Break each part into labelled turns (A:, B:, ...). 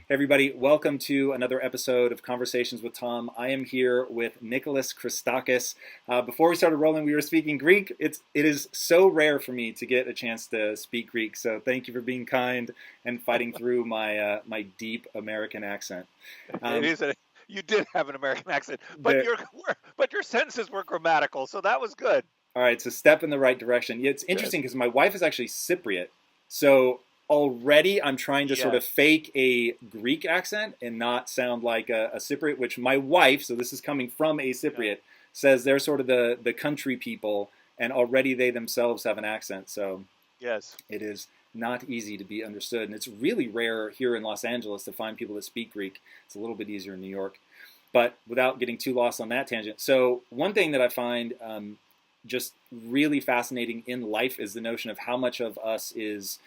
A: Everybody, welcome to another episode of Conversations with Tom. I am here with Nicholas Christakis. Before we started rolling, we were speaking Greek. It is so rare for me to get a chance to speak Greek, so thank you for being kind and fighting through my deep American accent.
B: It is you did have an American accent, but
A: there,
B: your sentences were grammatical, so that was good.
A: all right, it's a step in the right direction. Yeah, it's
B: Good.
A: interesting because my wife is actually Cypriot, so already I'm trying to sort of
B: Yes.
A: fake a Greek accent and not sound like a Cypriot, which my wife, so this is coming from a
B: Yeah.
A: Cypriot, says they're sort of the country people, and already they themselves have an accent. So
B: Yes.
A: it is not easy to be understood. And it's really rare here in Los Angeles to find people that speak Greek. It's a little bit easier in New York. But without getting too lost on that tangent. So one thing that I find just really fascinating in life is the notion of how much of us is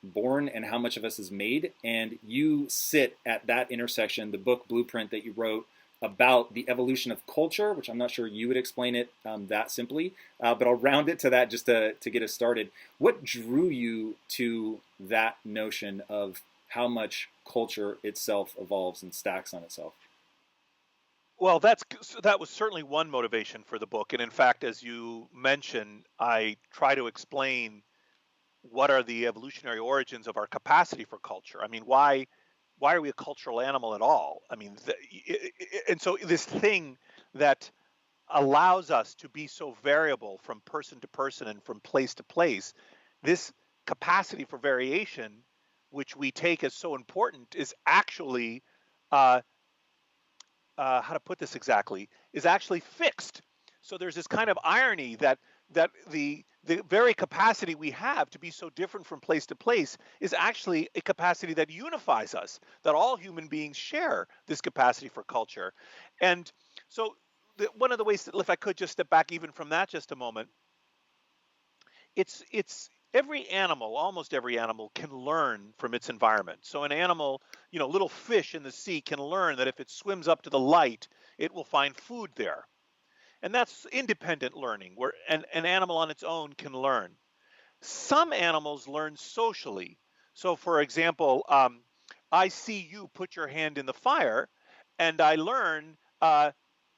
A: born and how much of us is made. And you sit at that intersection, the book Blueprint that you wrote about the evolution of culture, which I'm not sure you would explain it that simply, but I'll round it to that just to get us started. What drew you to that notion of how much culture itself evolves and stacks on itself?
B: Well, that was certainly one motivation for the book, and in fact, as you mentioned, I try to explain what are the evolutionary origins of our capacity for culture. I mean, why are we a cultural animal at all? I mean, and so this thing that allows us to be so variable from person to person and from place to place, this capacity for variation, which we take as so important, is actually, uh, how to put this exactly, is actually fixed. So there's this kind of irony that the very capacity we have to be so different from place to place is actually a capacity that unifies us, that all human beings share this capacity for culture. And so one of the ways that, if I could just step back even from that just a moment, it's every animal, almost every animal can learn from its environment. So an animal, little fish in the sea can learn that if it swims up to the light, it will find food there. And that's independent learning, where an animal on its own can learn. Some animals learn socially. So, for example, I see you put your hand in the fire, and I learn,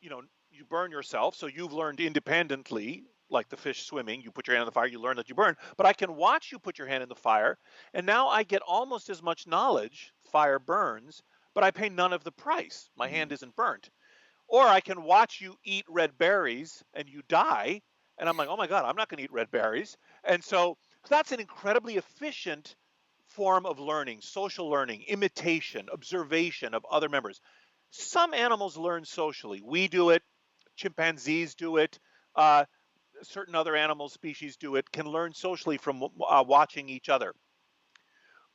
B: you burn yourself. So you've learned independently, like the fish swimming. You put your hand in the fire, you learn that you burn. But I can watch you put your hand in the fire, and now I get almost as much knowledge. Fire burns, but I pay none of the price. My hand isn't burnt. Or I can watch you eat red berries and you die. And I'm like, oh my God, I'm not going to eat red berries. And so that's an incredibly efficient form of learning, social learning, imitation, observation of other members. Some animals learn socially. We do it, chimpanzees do it, uh, certain other animal species do it, can learn socially from watching each other.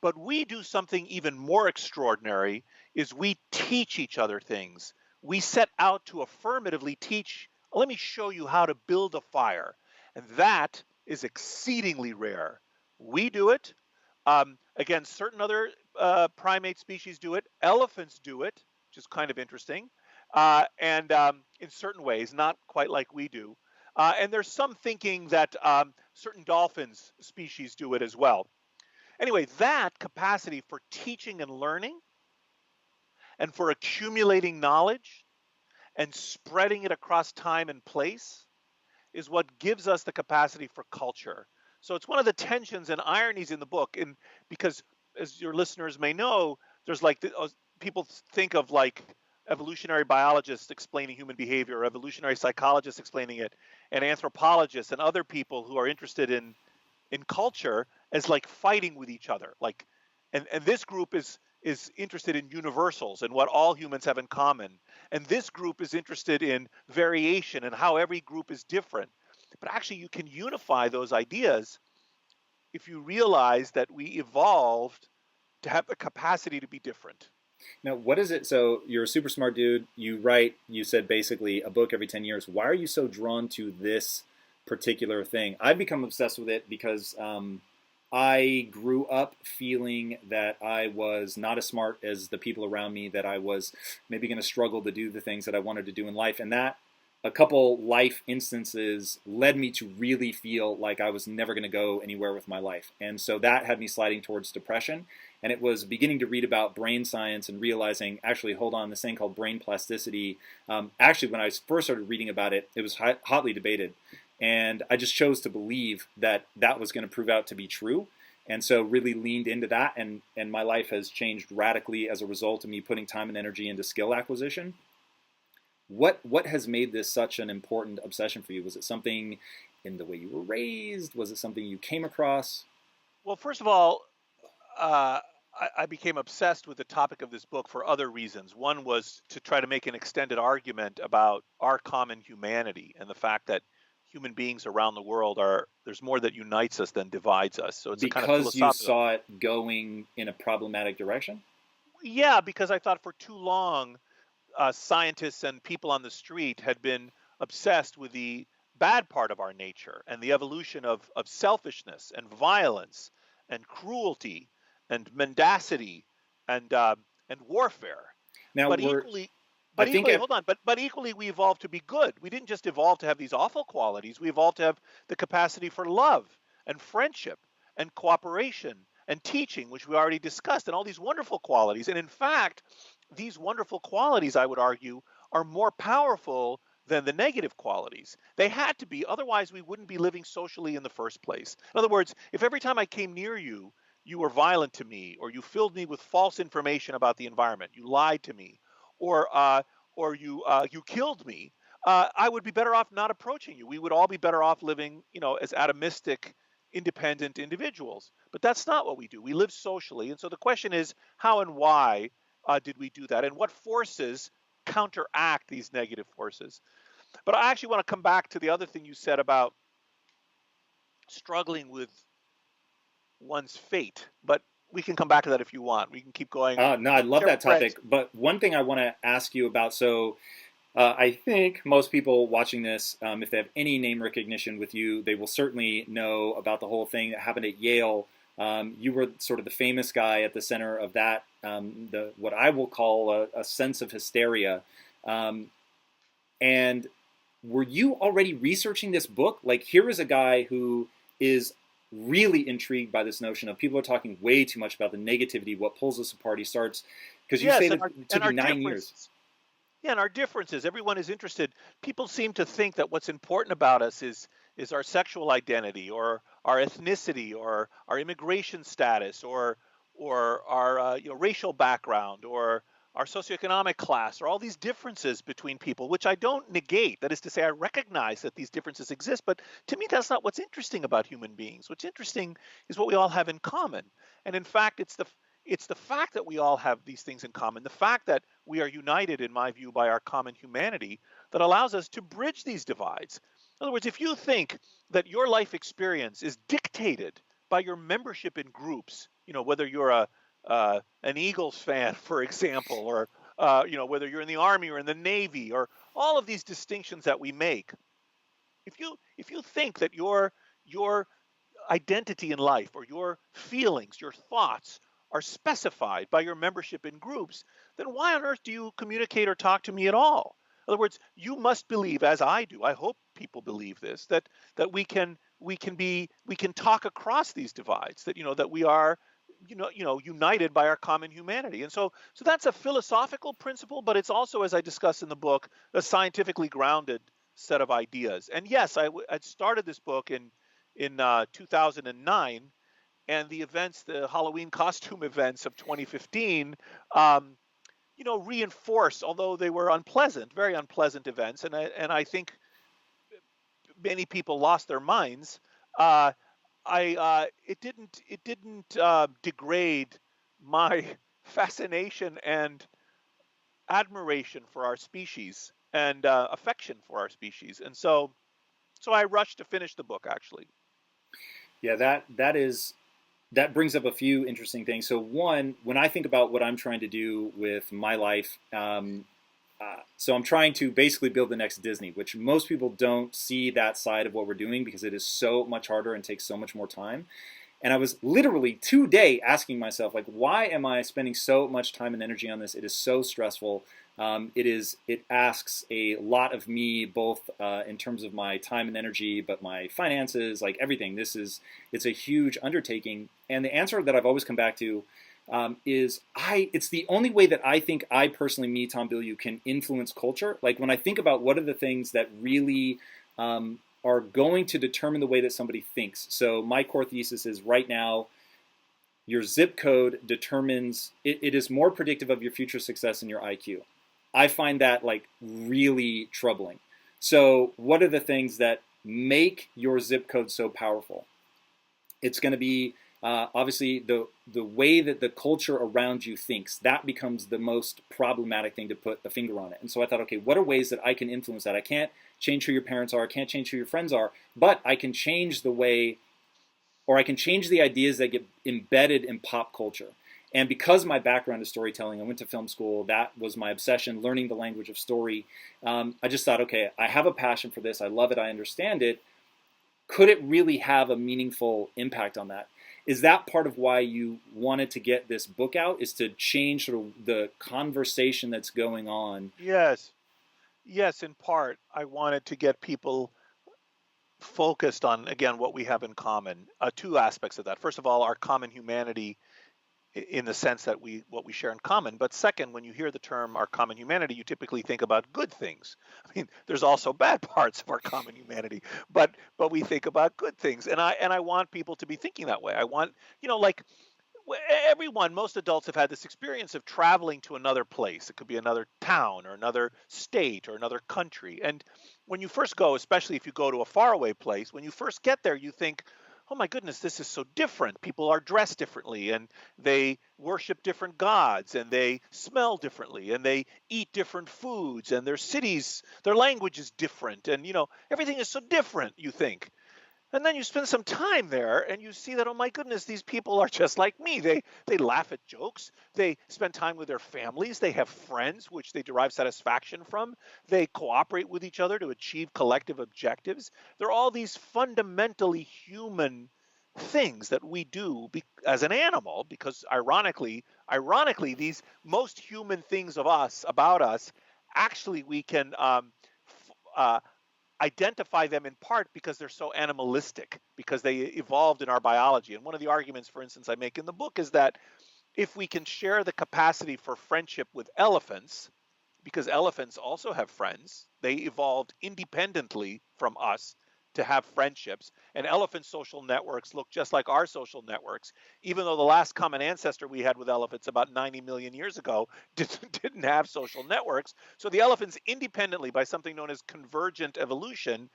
B: But we do something even more extraordinary is we teach each other things. We set out to affirmatively teach, let me show you how to build a fire. And that is exceedingly rare. We do it. Again, certain other primate species do it. Elephants do it, which is kind of interesting. And in certain ways, not quite like we do. And there's some thinking that certain dolphins species do it as well. Anyway, that capacity for teaching and learning and for accumulating knowledge and spreading it across time and place is what gives us the capacity for culture. So it's one of the tensions and ironies in the book, and because as your listeners may know, there's people think of like evolutionary biologists explaining human behavior, or evolutionary psychologists explaining it, and anthropologists and other people who are interested in culture as like fighting with each other. And this group is interested in universals and what all humans have in common. And this group is interested in variation and how every group is different. But actually you can unify those ideas if you realize that we evolved to have the capacity to be different.
A: Now, what is it? So you're a super smart dude. You write, you said basically a book every 10 years. Why are you so drawn to this particular thing? I've become obsessed with it because I grew up feeling that I was not as smart as the people around me, that I was maybe going to struggle to do the things that I wanted to do in life. And that a couple life instances led me to really feel like I was never going to go anywhere with my life. And so that had me sliding towards depression. And it was beginning to read about brain science and realizing, actually, hold on, this thing called brain plasticity. Actually, when I first started reading about it, it was hotly debated. And I just chose to believe that that was going to prove out to be true. And so really leaned into that. And my life has changed radically as a result of me putting time and energy into skill acquisition. What has made this such an important obsession for you? Was it something in the way you were raised? Was it something you came across?
B: Well, first of all, I became obsessed with the topic of this book for other reasons. One was to try to make an extended argument about our common humanity and the fact that human beings around the world there's more that unites us than divides us. So it's a kind of
A: Because you
B: philosophical.
A: saw it going in a problematic direction?
B: Yeah, because I thought for too long scientists and people on the street had been obsessed with the bad part of our nature and the evolution of selfishness and violence and cruelty and mendacity and warfare.
A: Now,
B: But equally,
A: I think
B: hold on. But equally, we evolved to be good. We didn't just evolve to have these awful qualities. We evolved to have the capacity for love and friendship and cooperation and teaching, which we already discussed, and all these wonderful qualities. And in fact, these wonderful qualities, I would argue, are more powerful than the negative qualities. They had to be, otherwise we wouldn't be living socially in the first place. In other words, if every time I came near you, you were violent to me, or you filled me with false information about the environment, you lied to me, or you killed me, I would be better off not approaching you. We would all be better off living, as atomistic, independent individuals. But that's not what we do. We live socially, and so the question is, how and why did we do that, and what forces counteract these negative forces? But I actually want to come back to the other thing you said about struggling with one's fate. But we can come back to that if you want. We can keep going.
A: No, I love that
B: Right.
A: topic. But one thing I want to ask you about, so I think most people watching this, if they have any name recognition with you, they will certainly know about the whole thing that happened at Yale. You were sort of the famous guy at the center of that, what I will call a sense of hysteria. And were you already researching this book? Like, here is a guy who is really intrigued by this notion of people are talking way too much about the negativity, what pulls us apart. He starts, because you say that it took you 9 years.
B: Yeah, and our differences. Everyone is interested. People seem to think that what's important about us is our sexual identity, or our ethnicity, or our immigration status, or our racial background, or our socioeconomic class, or all these differences between people, which I don't negate. That is to say, I recognize that these differences exist, but to me, that's not what's interesting about human beings. What's interesting is what we all have in common. And in fact, it's the fact that we all have these things in common, the fact that we are united, in my view, by our common humanity, that allows us to bridge these divides. In other words, if you think that your life experience is dictated by your membership in groups, whether you're an Eagles fan, for example, or whether you're in the Army or in the Navy, or all of these distinctions that we make, if you think that your identity in life, or your feelings, your thoughts, are specified by your membership in groups, then why on earth do you communicate or talk to me at all? In other words, you must believe, as I do, I hope people believe this, that we can talk across these divides, that we are united by our common humanity. And so that's a philosophical principle, but it's also, as I discuss in the book, a scientifically grounded set of ideas. And yes, I started this book in 2009, and the Halloween costume events of 2015, reinforced, although they were unpleasant, very unpleasant events, and I think many people lost their minds. It didn't degrade my fascination and admiration for our species, and affection for our species, and so I rushed to finish the book, actually.
A: Yeah, that brings up a few interesting things. So one, when I think about what I'm trying to do with my life, so I'm trying to basically build the next Disney, which most people don't see that side of what we're doing because it is so much harder and takes so much more time. And I was literally today asking myself, like, why am I spending so much time and energy on this? It is so stressful. It asks a lot of me, both in terms of my time and energy, but my finances, like everything. It's a huge undertaking. And the answer that I've always come back to it's the only way that I think I personally, me, Tom Bilyeu, can influence culture. Like when I think about what are the things that really are going to determine the way that somebody thinks. So my core thesis is right now, your zip code determines, it is more predictive of your future success than your IQ. I find that like really troubling. So what are the things that make your zip code so powerful? It's going to be obviously the way that the culture around you thinks. That becomes the most problematic thing to put a finger on it. And so I thought, okay, what are ways that I can influence that? I can't change who your parents are, I can't change who your friends are, but I can change the way, or I can change the ideas that get embedded in pop culture. And because my background is storytelling, I went to film school, that was my obsession, learning the language of story. I just thought, okay, I have a passion for this, I love it, I understand it. Could it really have a meaningful impact on that? Is that part of why you wanted to get this book out, is to change sort of the conversation that's going on?
B: Yes. Yes, in part, I wanted to get people focused on, again, what we have in common. Two aspects of that. First of all, our common humanity in the sense that what we share in common. But second, when you hear the term our common humanity, you typically think about good things. I mean, there's also bad parts of our common humanity, but we think about good things. And I want people to be thinking that way. I want, like everyone, most adults have had this experience of traveling to another place. It could be another town or another state or another country. And when you first go, especially if you go to a faraway place, when you first get there, you think, oh my goodness, this is so different. People are dressed differently and they worship different gods and they smell differently and they eat different foods and their cities, their language is different. And, everything is so different, you think. And then you spend some time there and you see that, oh my goodness, these people are just like me. They laugh at jokes. They spend time with their families. They have friends, which they derive satisfaction from. They cooperate with each other to achieve collective objectives. There are all these fundamentally human things that we do as an animal, because ironically, these most human things about us, actually we can identify them in part because they're so animalistic, because they evolved in our biology. And one of the arguments, for instance, I make in the book is that if we can share the capacity for friendship with elephants, because elephants also have friends, they evolved independently from us to have friendships. And elephant social networks look just like our social networks, even though the last common ancestor we had with elephants about 90 million years ago didn't have social networks. So the elephants independently, by something known as convergent evolution,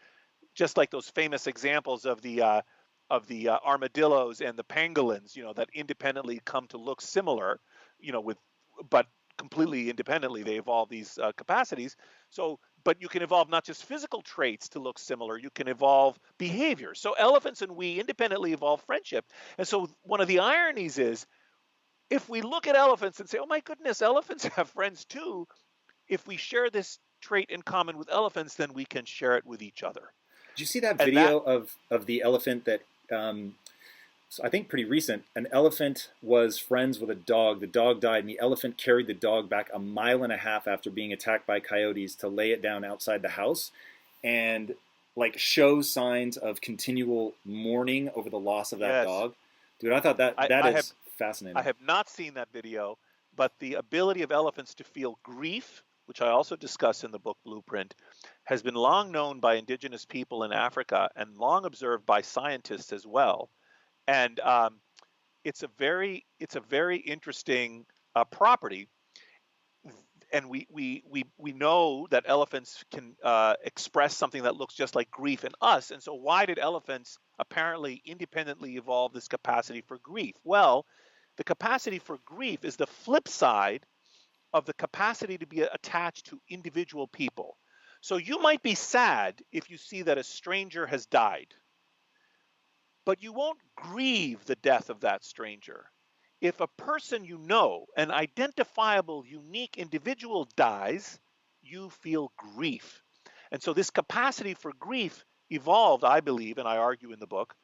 B: just like those famous examples of the armadillos and the pangolins, that independently come to look similar, but completely independently they evolve these capacities. So, but you can evolve not just physical traits to look similar, you can evolve behavior. So elephants and we independently evolve friendship. And so one of the ironies is, if we look at elephants and say, oh my goodness, elephants have friends too, if we share this trait in common with elephants, then we can share it with each other.
A: Did you see that
B: And that,
A: video of the elephant that, so I think pretty recent, an elephant was friends with a dog. The dog died, and the elephant carried the dog back 1.5 miles after being attacked by coyotes to lay it down outside the house and like show signs of continual mourning over the loss of that
B: yes,
A: dog. Dude, I thought that is fascinating.
B: I have not seen that video, but the ability of elephants to feel grief, which I also discuss in the book Blueprint, has been long known by indigenous people in Africa and long observed by scientists as well. And it's a very interesting property. And we know that elephants can express something that looks just like grief in us. And so why did elephants apparently independently evolve this capacity for grief? Well, the capacity for grief is the flip side of the capacity to be attached to individual people. So you might be sad if you see that a stranger has died, but you won't grieve the death of that stranger. If a person you know, an identifiable, unique individual dies, you feel grief. And so this capacity for grief evolved, I believe, and I argue in the book,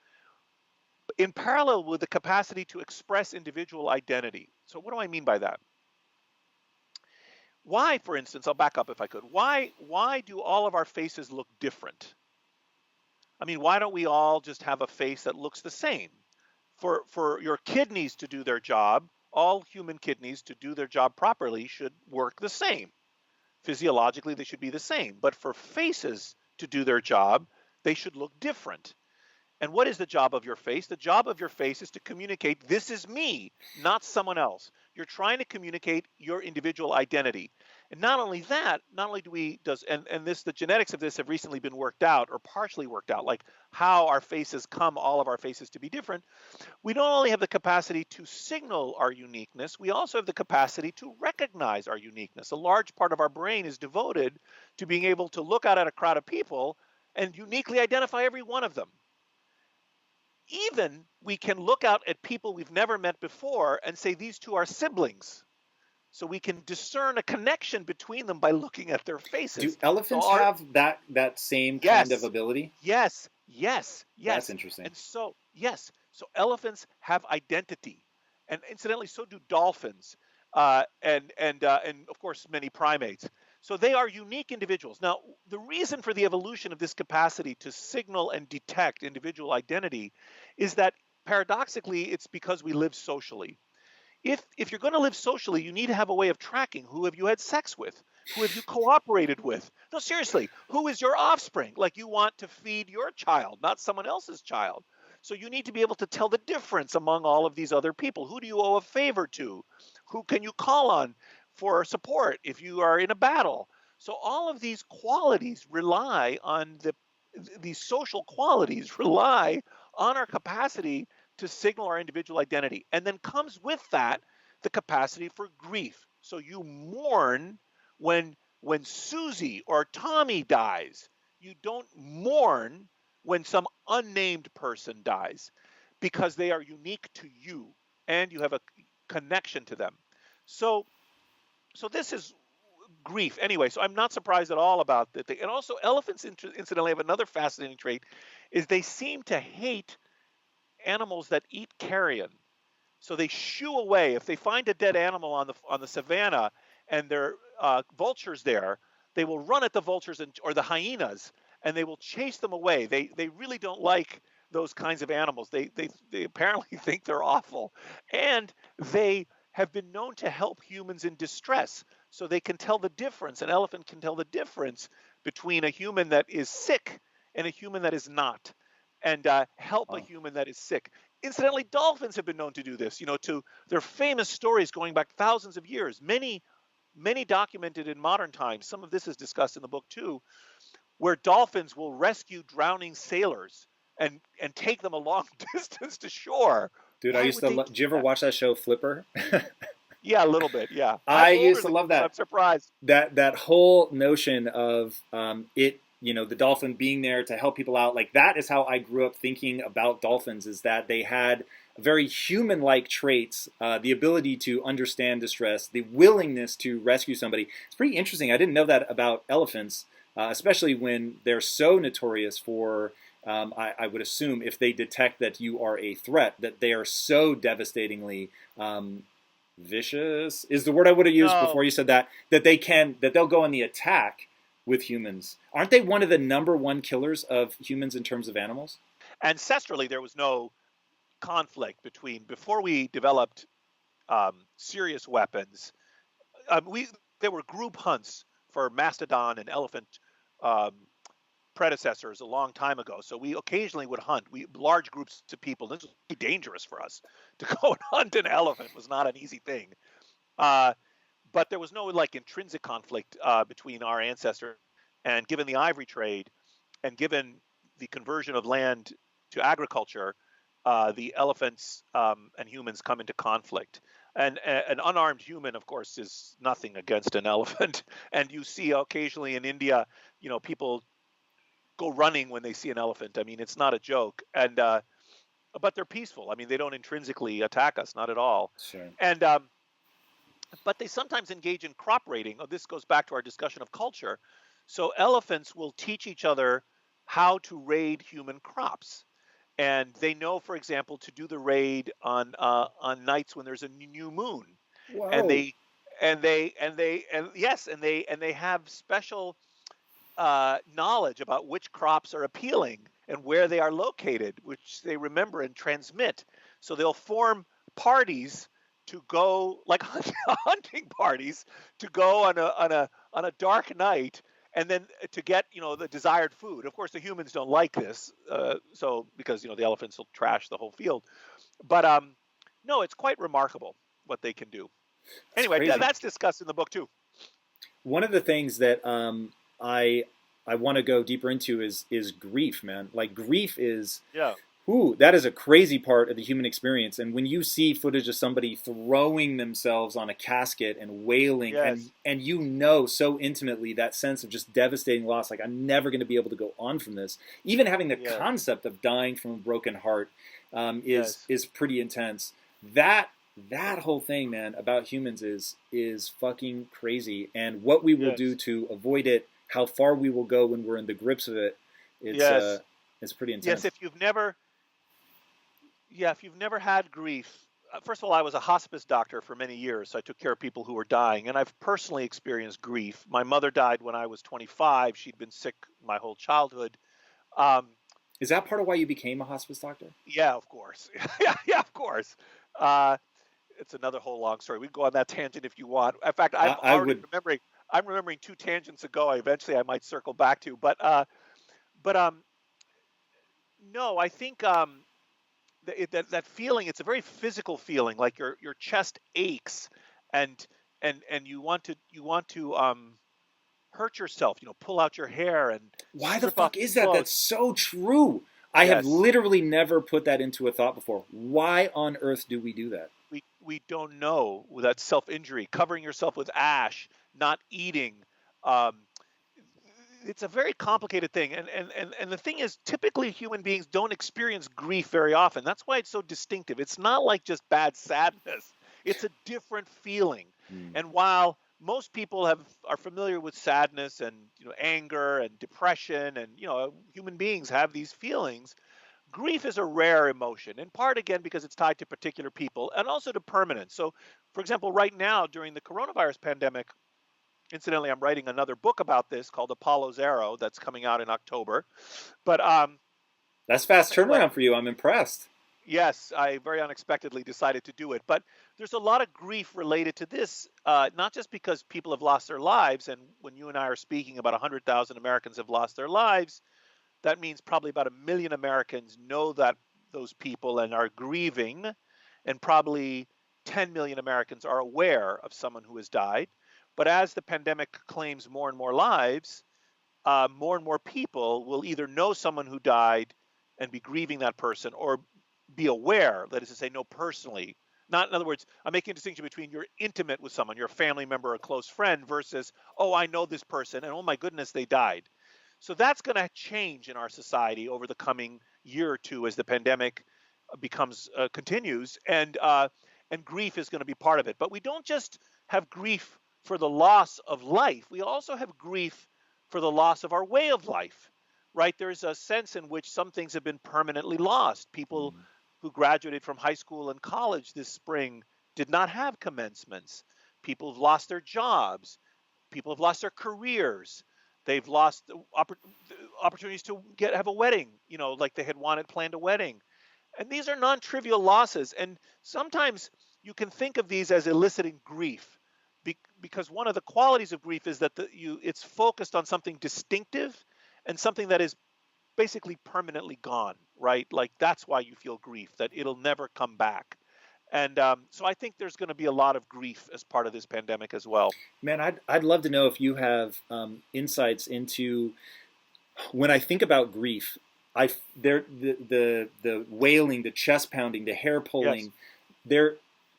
B: in parallel with the capacity to express individual identity. So what do I mean by that? Why, for instance, I'll back up if I could. Why do all of our faces look different? I mean, why don't we all just have a face that looks the same? For your kidneys to do their job, all human kidneys to do their job properly should work the same. Physiologically, they should be the same. But for faces to do their job, they should look different. And what is the job of your face? The job of your face is to communicate, this is me, not someone else. You're trying to communicate your individual identity. And not only that, not only do we, the genetics of this have recently been worked out or partially worked out, like how our faces come, all of our faces to be different. We don't only have the capacity to signal our uniqueness, we also have the capacity to recognize our uniqueness. A large part of our brain is devoted to being able to look out at a crowd of people and uniquely identify every one of them. Even we can look out at people we've never met before and say these two are siblings. So we can discern a connection between them by looking at their faces.
A: Do elephants have that same kind of ability?
B: Yes.
A: That's interesting.
B: And so, yes. So elephants have identity. And incidentally, so do dolphins. And of course, many primates. So they are unique individuals. Now, the reason for the evolution of this capacity to signal and detect individual identity is that paradoxically, it's because we live socially. If you're going to live socially, you need to have a way of tracking who have you had sex with, who have you cooperated with. No, seriously, who is your offspring? Like you want to feed your child, not someone else's child. So you need to be able to tell the difference among all of these other people. Who do you owe a favor to? Who can you call on for support if you are in a battle? So all of these qualities rely on these social qualities rely on our capacity to signal our individual identity. And then comes with that the capacity for grief. So you mourn when Susie or Tommy dies. You don't mourn when some unnamed person dies because they are unique to you and you have a connection to them. So this is grief. Anyway, so I'm not surprised at all about that. And also elephants, incidentally, have another fascinating trait, is they seem to hate animals that eat carrion. So they shoo away. If they find a dead animal on the savannah and there are vultures there, they will run at the vultures or the hyenas, and they will chase them away. They really don't like those kinds of animals. They apparently think they're awful, and they have been known to help humans in distress. So they can tell the difference. An elephant can tell the difference between a human that is sick and a human that is not, and help a human that is sick. Incidentally, dolphins have been known to do this. To their famous stories going back thousands of years. Many documented in modern times. Some of this is discussed in the book too, where dolphins will rescue drowning sailors and take them a long distance to shore.
A: Dude, I used to love. Did you ever watch that show Flipper?
B: Yeah, a little bit. Yeah,
A: I used to love that.
B: I'm surprised.
A: That whole notion of it. The dolphin being there to help people out, like that is how I grew up thinking about dolphins, is that they had very human-like traits, the ability to understand distress, the willingness to rescue somebody. It's pretty interesting. I didn't know that about elephants, especially when they're so notorious for, I would assume, if they detect that you are a threat, that they are so devastatingly vicious, is the word I would have used before you said that they'll go on the attack with humans. Aren't they one of the number one killers of humans in terms of animals?
B: Ancestrally, there was no conflict before we developed serious weapons. There were group hunts for mastodon and elephant predecessors a long time ago. So we occasionally would hunt. Large groups of people. This was dangerous for us to go and hunt an elephant. Was not an easy thing. But there was no intrinsic conflict between our ancestors. And given the ivory trade, and given the conversion of land to agriculture, the elephants and humans come into conflict. And an unarmed human, of course, is nothing against an elephant. And you see occasionally in India, people go running when they see an elephant. I mean, it's not a joke. And but they're peaceful. I mean, they don't intrinsically attack us, not at all.
A: Sure.
B: And but they sometimes engage in crop raiding. This goes back to our discussion of culture. So elephants will teach each other how to raid human crops. and they know, for example, to do the raid on nights when there's a new moon, and
A: Whoa.
B: they have special knowledge about which crops are appealing and where they are located, which they remember and transmit. So they'll form parties to go, like hunting parties, to go on a dark night, and then to get the desired food. Of course, the humans don't like this, so because the elephants will trash the whole field. But no, it's quite remarkable what they can do.
A: That's
B: Anyway,
A: crazy.
B: that's discussed in the book too.
A: One of the things that I want to go deeper into is grief, man. Like grief is,
B: Yeah.
A: ooh, that is a crazy part of the human experience. And when you see footage of somebody throwing themselves on a casket and wailing,
B: Yes.
A: and you know so intimately that sense of just devastating loss, like I'm never going to be able to go on from this. Even having the
B: Yes.
A: concept of dying from a broken heart
B: Yes.
A: is pretty intense. That whole thing, man, about humans is fucking crazy. And what we will do
B: Yes.
A: to avoid it, how far we will go when we're in the grips of it,
B: Yes.
A: it's pretty
B: Yes.
A: intense.
B: If you've never had grief, first of all, I was a hospice doctor for many years, so I took care of people who were dying, and I've personally experienced grief. My mother died when I was 25. She'd been sick my whole childhood. Um,
A: Is that part of why you became a hospice doctor?
B: yeah, of course. Yeah, of course. Uh, it's another whole long story. We can go on that tangent if you want. In fact,
A: I would.
B: I'm remembering two tangents ago. Eventually, I might circle back to, but no, I think that feeling. It's a very physical feeling, like your chest aches, and and you want to hurt yourself. Pull out your hair and
A: Why the
B: strip off
A: fuck is
B: your
A: that? That's
B: clothes.
A: so true. I have
B: Yes,
A: literally never put that into a thought before. Why on earth do we do that?
B: we don't know that self injury, covering yourself with ash, not eating. Um, it's a very complicated thing, and the thing is, typically human beings don't experience grief very often. That's why it's so distinctive. It's not like just bad sadness. It's a different feeling.
A: Hmm.
B: And while most people are familiar with sadness and anger and depression, and human beings have these feelings, grief is a rare emotion, in part again because it's tied to particular people and also to permanence. So for example, right now during the coronavirus pandemic, incidentally, I'm writing another book about this called Apollo Zero that's coming out in October. But
A: That's fast
B: anyway,
A: turnaround for you. I'm impressed.
B: yes, I very unexpectedly decided to do it. But there's a lot of grief related to this, not just because people have lost their lives. And when you and I are speaking, about 100,000 Americans have lost their lives. That means probably about 1 million Americans know that those people and are grieving, and probably 10 million Americans are aware of someone who has died. But as the pandemic claims more and more lives, more and more people will either know someone who died and be grieving that person, or be aware, that is to say, know personally. Not, in other words, I'm making a distinction between you're intimate with someone, your family member or close friend, versus, oh, I know this person, and oh my goodness, they died. So that's going to change in our society over the coming year or two as the pandemic becomes continues, and grief is going to be part of it. But we don't just have grief for the loss of life; we also have grief for the loss of our way of life. Right? There's a sense in which some things have been permanently lost. People
A: Hmm.
B: who graduated from high school and college this spring did not have commencements. People have lost their jobs. People have lost their careers. They've lost opportunities to have a wedding, like they had planned a wedding. And these are non-trivial losses. And sometimes you can think of these as eliciting grief, because one of the qualities of grief is that it's focused on something distinctive and something that is basically permanently gone, right? Like that's why you feel grief, that it'll never come back. And so I think there's going to be a lot of grief as part of this pandemic as well.
A: Man, I'd love to know if you have insights into when I think about grief. The wailing, the chest pounding, the hair
B: Yes.
A: pulling. There,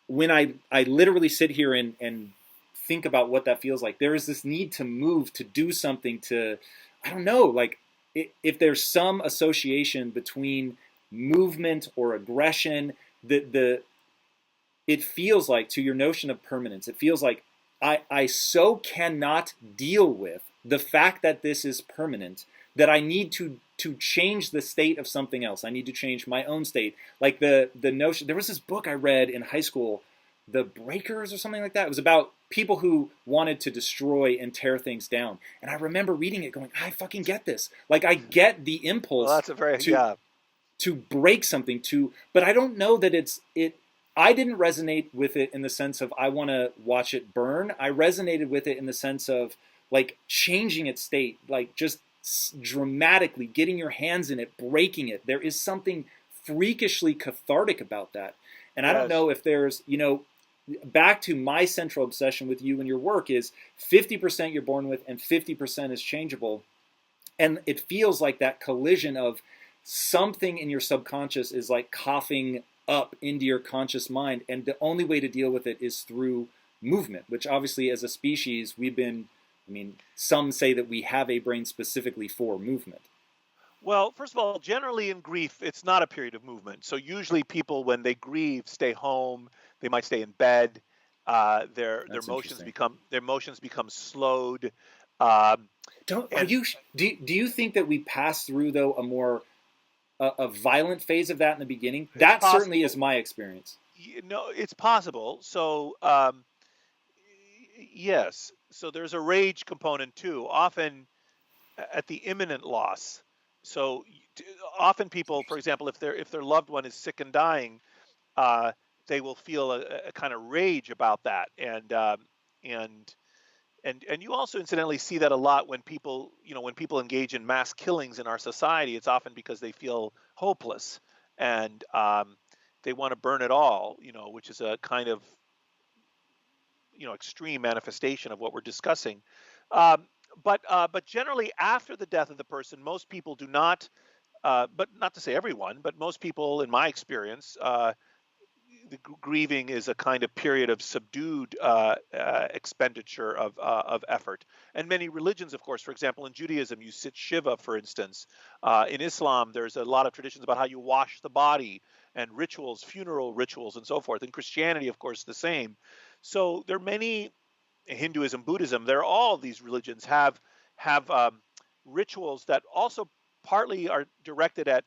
A: when I literally sit here and think about what that feels like, there is this need to move, to do something, to I don't know, like if there's some association between movement or aggression, the it feels like, to your notion of permanence, it feels like I so cannot deal with the fact that this is permanent that I need to to change the state of something else. I need to change my own state. Like the notion, there was this book I read in high school, The Breakers or something like that. It was about people who wanted to destroy and tear things down. And I remember reading it going, I fucking get this. Like I get the
B: Well,
A: impulse
B: that's a very,
A: to
B: yeah.
A: to break something, but I don't know that I didn't resonate with it in the sense of I want to watch it burn. I resonated with it in the sense of like changing its state, like just dramatically getting your hands in it, breaking it. There is something freakishly cathartic about that. And I don't know if there's, back to my central obsession with you and your work is 50% you're born with and 50% is changeable. And it feels like that collision of something in your subconscious is like coughing up into your conscious mind. And the only way to deal with it is through movement, which obviously as a species, some say that we have a brain specifically for movement.
B: Well, first of all, generally in grief, it's not a period of movement. So usually people, when they grieve, stay home. They might stay in bed. Their emotions become slowed.
A: Do you think that we pass through though a violent phase of that in the beginning? That certainly is my experience.
B: No, it's possible. So yes. So there's a rage component too. Often at the imminent loss. So often people, for example, if their loved one is sick and dying, they will feel a kind of rage about that, and you also incidentally see that a lot when people engage in mass killings in our society. It's often because they feel hopeless and they want to burn it all, which is a kind of extreme manifestation of what we're discussing. But generally, after the death of the person, most people do not. But not to say everyone, but most people, in my experience, the grieving is a kind of period of subdued expenditure of effort. And many religions, of course, for example, in Judaism, you sit Shiva, for instance. In Islam, there's a lot of traditions about how you wash the body and rituals, funeral rituals, and so forth. In Christianity, of course, the same. So there are many, Hinduism, Buddhism, all these religions have rituals that also partly are directed at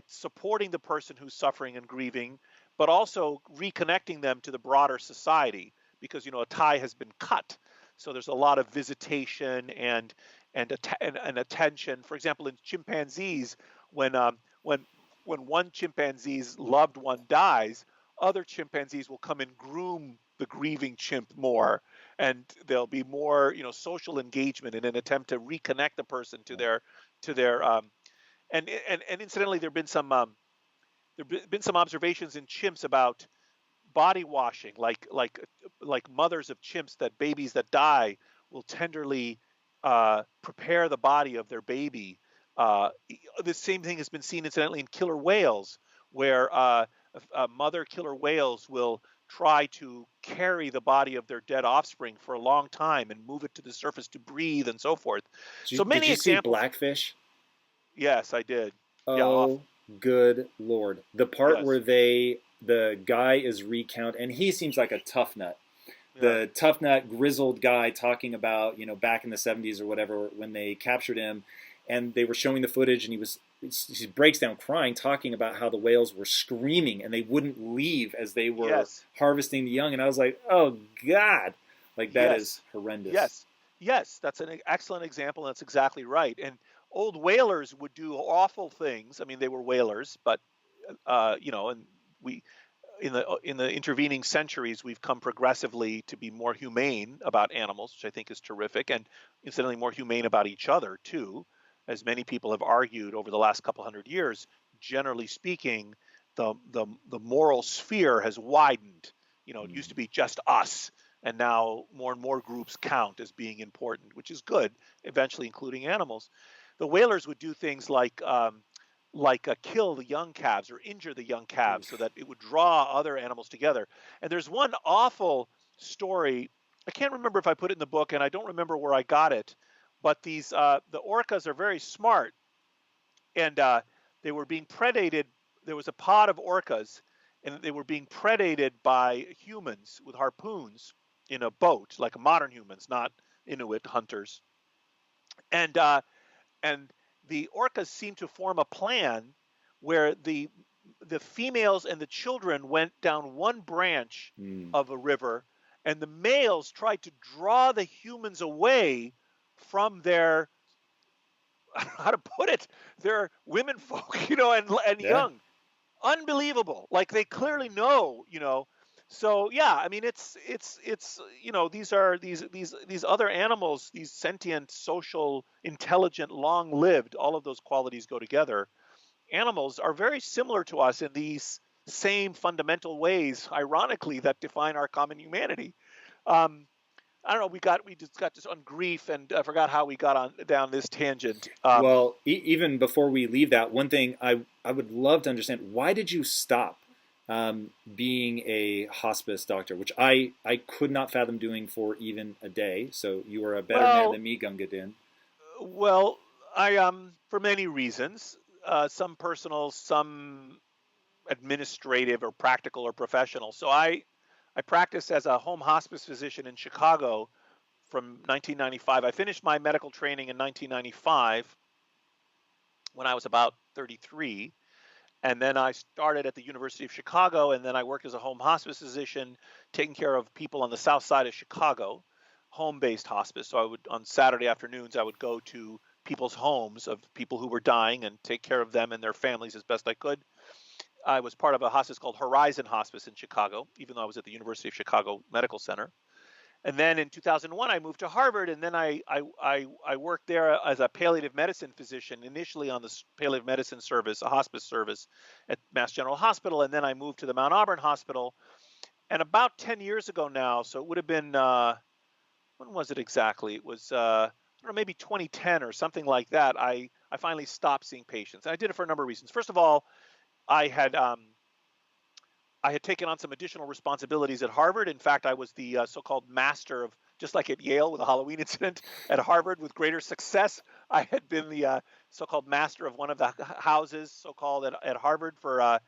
B: supporting the person who's suffering and grieving, but also reconnecting them to the broader society, because a tie has been cut. So there's a lot of visitation and attention. For example, in chimpanzees, when one chimpanzee's loved one dies, other chimpanzees will come and groom the grieving chimp more, and there'll be more social engagement in an attempt to reconnect the person to their and incidentally there have been some observations in chimps about body washing, like mothers of chimps, that babies that die will tenderly prepare the body of their baby. The same thing has been seen incidentally in killer whales, where mother killer whales will try to carry the body of their dead offspring for a long time and move it to the surface to breathe and so forth.
A: Did you see Blackfish?
B: Yes, I did.
A: Oh, good Lord. The part
B: Yes.
A: where the guy is and he seems like a tough nut. The tough nut, grizzled guy talking about, back in the 70s or whatever, when they captured him and they were showing the footage and he breaks down crying, talking about how the whales were screaming and they wouldn't leave as they were harvesting the young. And I was like, oh, God. Like, that is horrendous.
B: Yes, that's an excellent example. And that's exactly right. And old whalers would do awful things. I mean, they were whalers, but, and we, in the intervening centuries, we've come progressively to be more humane about animals, which I think is terrific, and incidentally more humane about each other too, as many people have argued over the last couple hundred years. Generally speaking, the moral sphere has widened. It used to be just us, and now more and more groups count as being important, which is good, eventually including animals. The whalers would do things like kill the young calves or injure the young calves so that it would draw other animals together. And there's one awful story. I can't remember if I put it in the book, and I don't remember where I got it. But the orcas are very smart, and they were being predated. There was a pod of orcas, and they were being predated by humans with harpoons in a boat, like modern humans, not Inuit hunters. And the orcas seemed to form a plan where the females and the children went down one branch of a river, and the males tried to draw the humans away from their, how to put it, their women folk, and
A: Yeah.
B: young. Unbelievable. Like they clearly know. So yeah, I mean it's these are these other animals, these sentient, social, intelligent, long-lived, all of those qualities go together. Animals are very similar to us in these same fundamental ways, ironically, that define our common humanity. Um, I don't know. We just got this on grief, and I forgot how we got on down this tangent.
A: Well, even before we leave that, one thing I would love to understand, why did you stop being a hospice doctor, which I could not fathom doing for even a day. So you are a better man
B: Well,
A: than me, Gunga Din.
B: well, I for many reasons, some personal, some administrative or practical or professional. So I practiced as a home hospice physician in Chicago from 1995. I finished my medical training in 1995 when I was about 33. And then I started at the University of Chicago, and then I worked as a home hospice physician, taking care of people on the south side of Chicago, home-based hospice. So on Saturday afternoons, I would go to people's homes of people who were dying and take care of them and their families as best I could. I was part of a hospice called Horizon Hospice in Chicago, even though I was at the University of Chicago Medical Center. And then in 2001, I moved to Harvard, and then I worked there as a palliative medicine physician, initially on the palliative medicine service, a hospice service at Mass General Hospital, and then I moved to the Mount Auburn Hospital. And about 10 years ago now, so it would have been, when was it exactly? It was, I don't know, maybe 2010 or something like that. I finally stopped seeing patients. And I did it for a number of reasons. First of all, I had taken on some additional responsibilities at Harvard. In fact, I was the so-called master of, just like at Yale with the Halloween incident, at Harvard with greater success. I had been the so-called master of one of the houses, so-called at Harvard for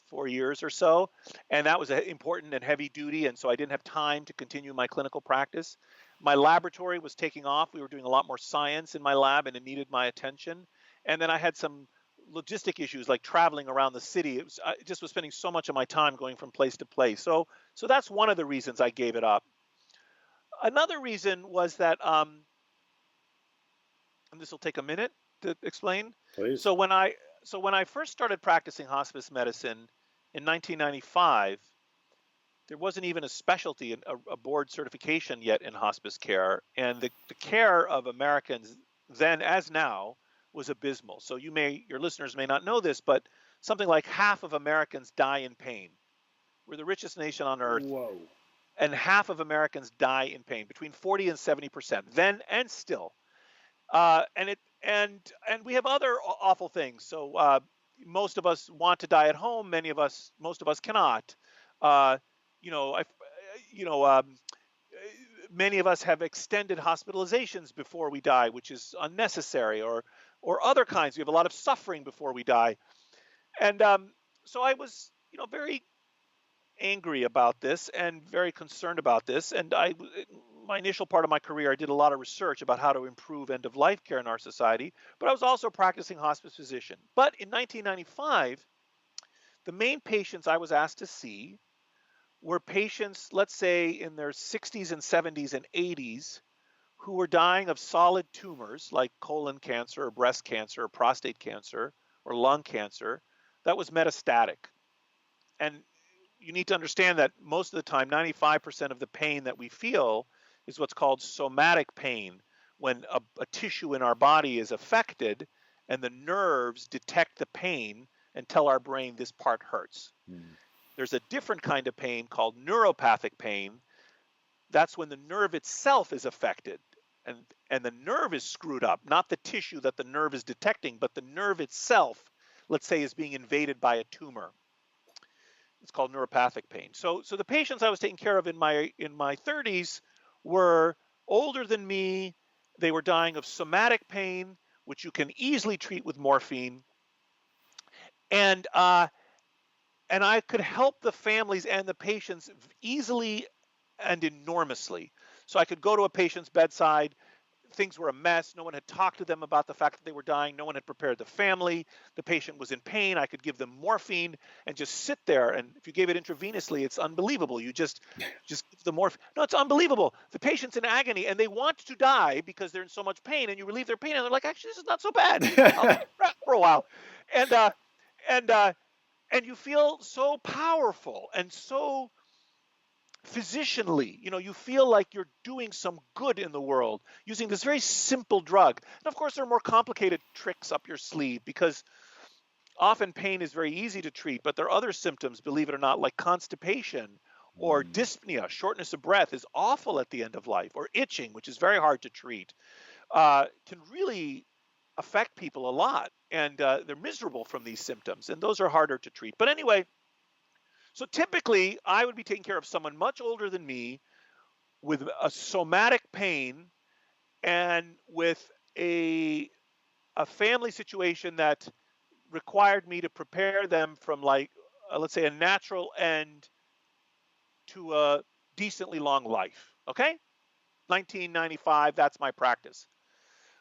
B: 4 years or so, and that was important and heavy duty. And so I didn't have time to continue my clinical practice. My laboratory was taking off. We were doing a lot more science in my lab, and it needed my attention. And then I had some logistic issues like traveling around the city. I just was spending so much of my time going from place to place. So that's one of the reasons I gave it up. Another reason was that, and this will take a minute to explain.
A: Please.
B: So when I first started practicing hospice medicine in 1995, there wasn't even a specialty, a board certification yet in hospice care, and the care of Americans then as now was abysmal. So your listeners may not know this, but something like half of Americans die in pain. We're the richest nation on earth,
A: Whoa.
B: and half of Americans die in pain, between 40 and 70%, then and still. And we have other awful things. So most of us want to die at home. Most of us cannot. Uh, you know, I, you know, many of us have extended hospitalizations before we die, which is unnecessary, or other kinds. We have a lot of suffering before we die. And so I was, very angry about this and very concerned about this. And my initial part of my career, I did a lot of research about how to improve end-of-life care in our society, but I was also a practicing hospice physician. But in 1995, the main patients I was asked to see were patients, let's say in their 60s and 70s and 80s, who were dying of solid tumors like colon cancer or breast cancer or prostate cancer or lung cancer that was metastatic. And you need to understand that most of the time, 95% of the pain that we feel is what's called somatic pain, when a tissue in our body is affected and the nerves detect the pain and tell our brain this part hurts. There's a different kind of pain called neuropathic pain. That's when the nerve itself is affected and the nerve is screwed up, not the tissue that the nerve is detecting, but the nerve itself, let's say, is being invaded by a tumor. It's called neuropathic pain. So the patients I was taking care of in my 30s were older than me. They were dying of somatic pain, which you can easily treat with morphine. And I could help the families and the patients easily and enormously. So I could go to a patient's bedside, things were a mess. No one had talked to them about the fact that they were dying. No one had prepared the family. The patient was in pain. I could give them morphine and just sit there. And if you gave it intravenously, it's unbelievable. You just give the morphine. No, it's unbelievable. The patient's in agony and they want to die because they're in so much pain. And you relieve their pain, and they're like, actually, this is not so bad. I'll rest for a while. And and uh, and you feel so powerful and so physicianly, you feel like you're doing some good in the world using this very simple drug. And of course, there are more complicated tricks up your sleeve, because often pain is very easy to treat, but there are other symptoms, believe it or not, like constipation or dyspnea, shortness of breath is awful at the end of life, or itching, which is very hard to treat, can really affect people a lot. And they're miserable from these symptoms, and those are harder to treat. But anyway, so typically, I would be taking care of someone much older than me with a somatic pain and with a family situation that required me to prepare them from, like, let's say, a natural end to a decently long life. Okay? 1995, that's my practice.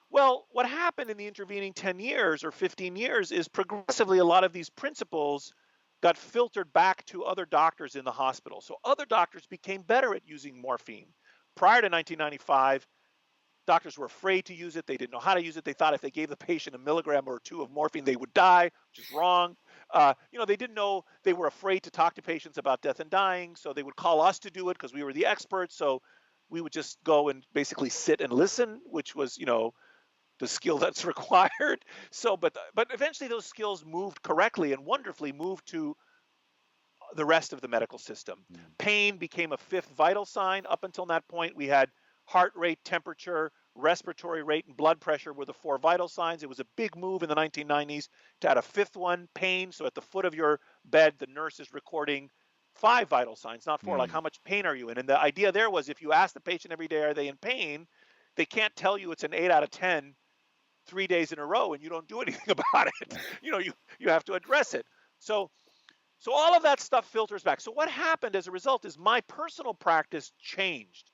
B: Well, what happened in the intervening 10 years or 15 years is progressively a lot of these principles got filtered back to other doctors in the hospital. So other doctors became better at using morphine. Prior to 1995, doctors were afraid to use it. They didn't know how to use it. They thought if they gave the patient a milligram or two of morphine, they would die, which is wrong. They didn't know. They were afraid to talk to patients about death and dying, so they would call us to do it because we were the experts. So we would just go and basically sit and listen, which was, the skill that's required. So, but eventually those skills moved correctly and wonderfully moved to the rest of the medical system. Pain became a fifth vital sign. Up until that point, we had heart rate, temperature, respiratory rate, and blood pressure were the four vital signs. It was a big move in the 1990s to add a fifth one, pain. So at the foot of your bed, the nurse is recording 5 vital signs, not 4, like how much pain are you in? And the idea there was, if you ask the patient every day, are they in pain? They can't tell you it's an 8 out of 10 3 days in a row and you don't do anything about it. You have to address it. So all of that stuff filters back. So what happened as a result is my personal practice changed,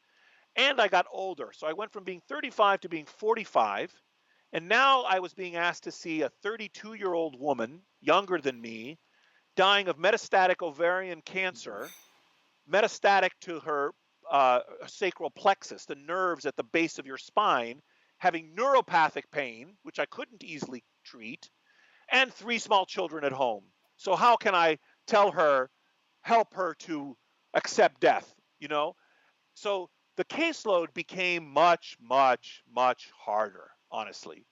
B: and I got older. So I went from being 35 to being 45, and now I was being asked to see a 32-year-old woman, younger than me, dying of metastatic ovarian cancer, metastatic to her sacral plexus, the nerves at the base of your spine, having neuropathic pain, which I couldn't easily treat, and 3 small children at home. So how can I tell her, help her to accept death, So the caseload became much, much, much harder, honestly.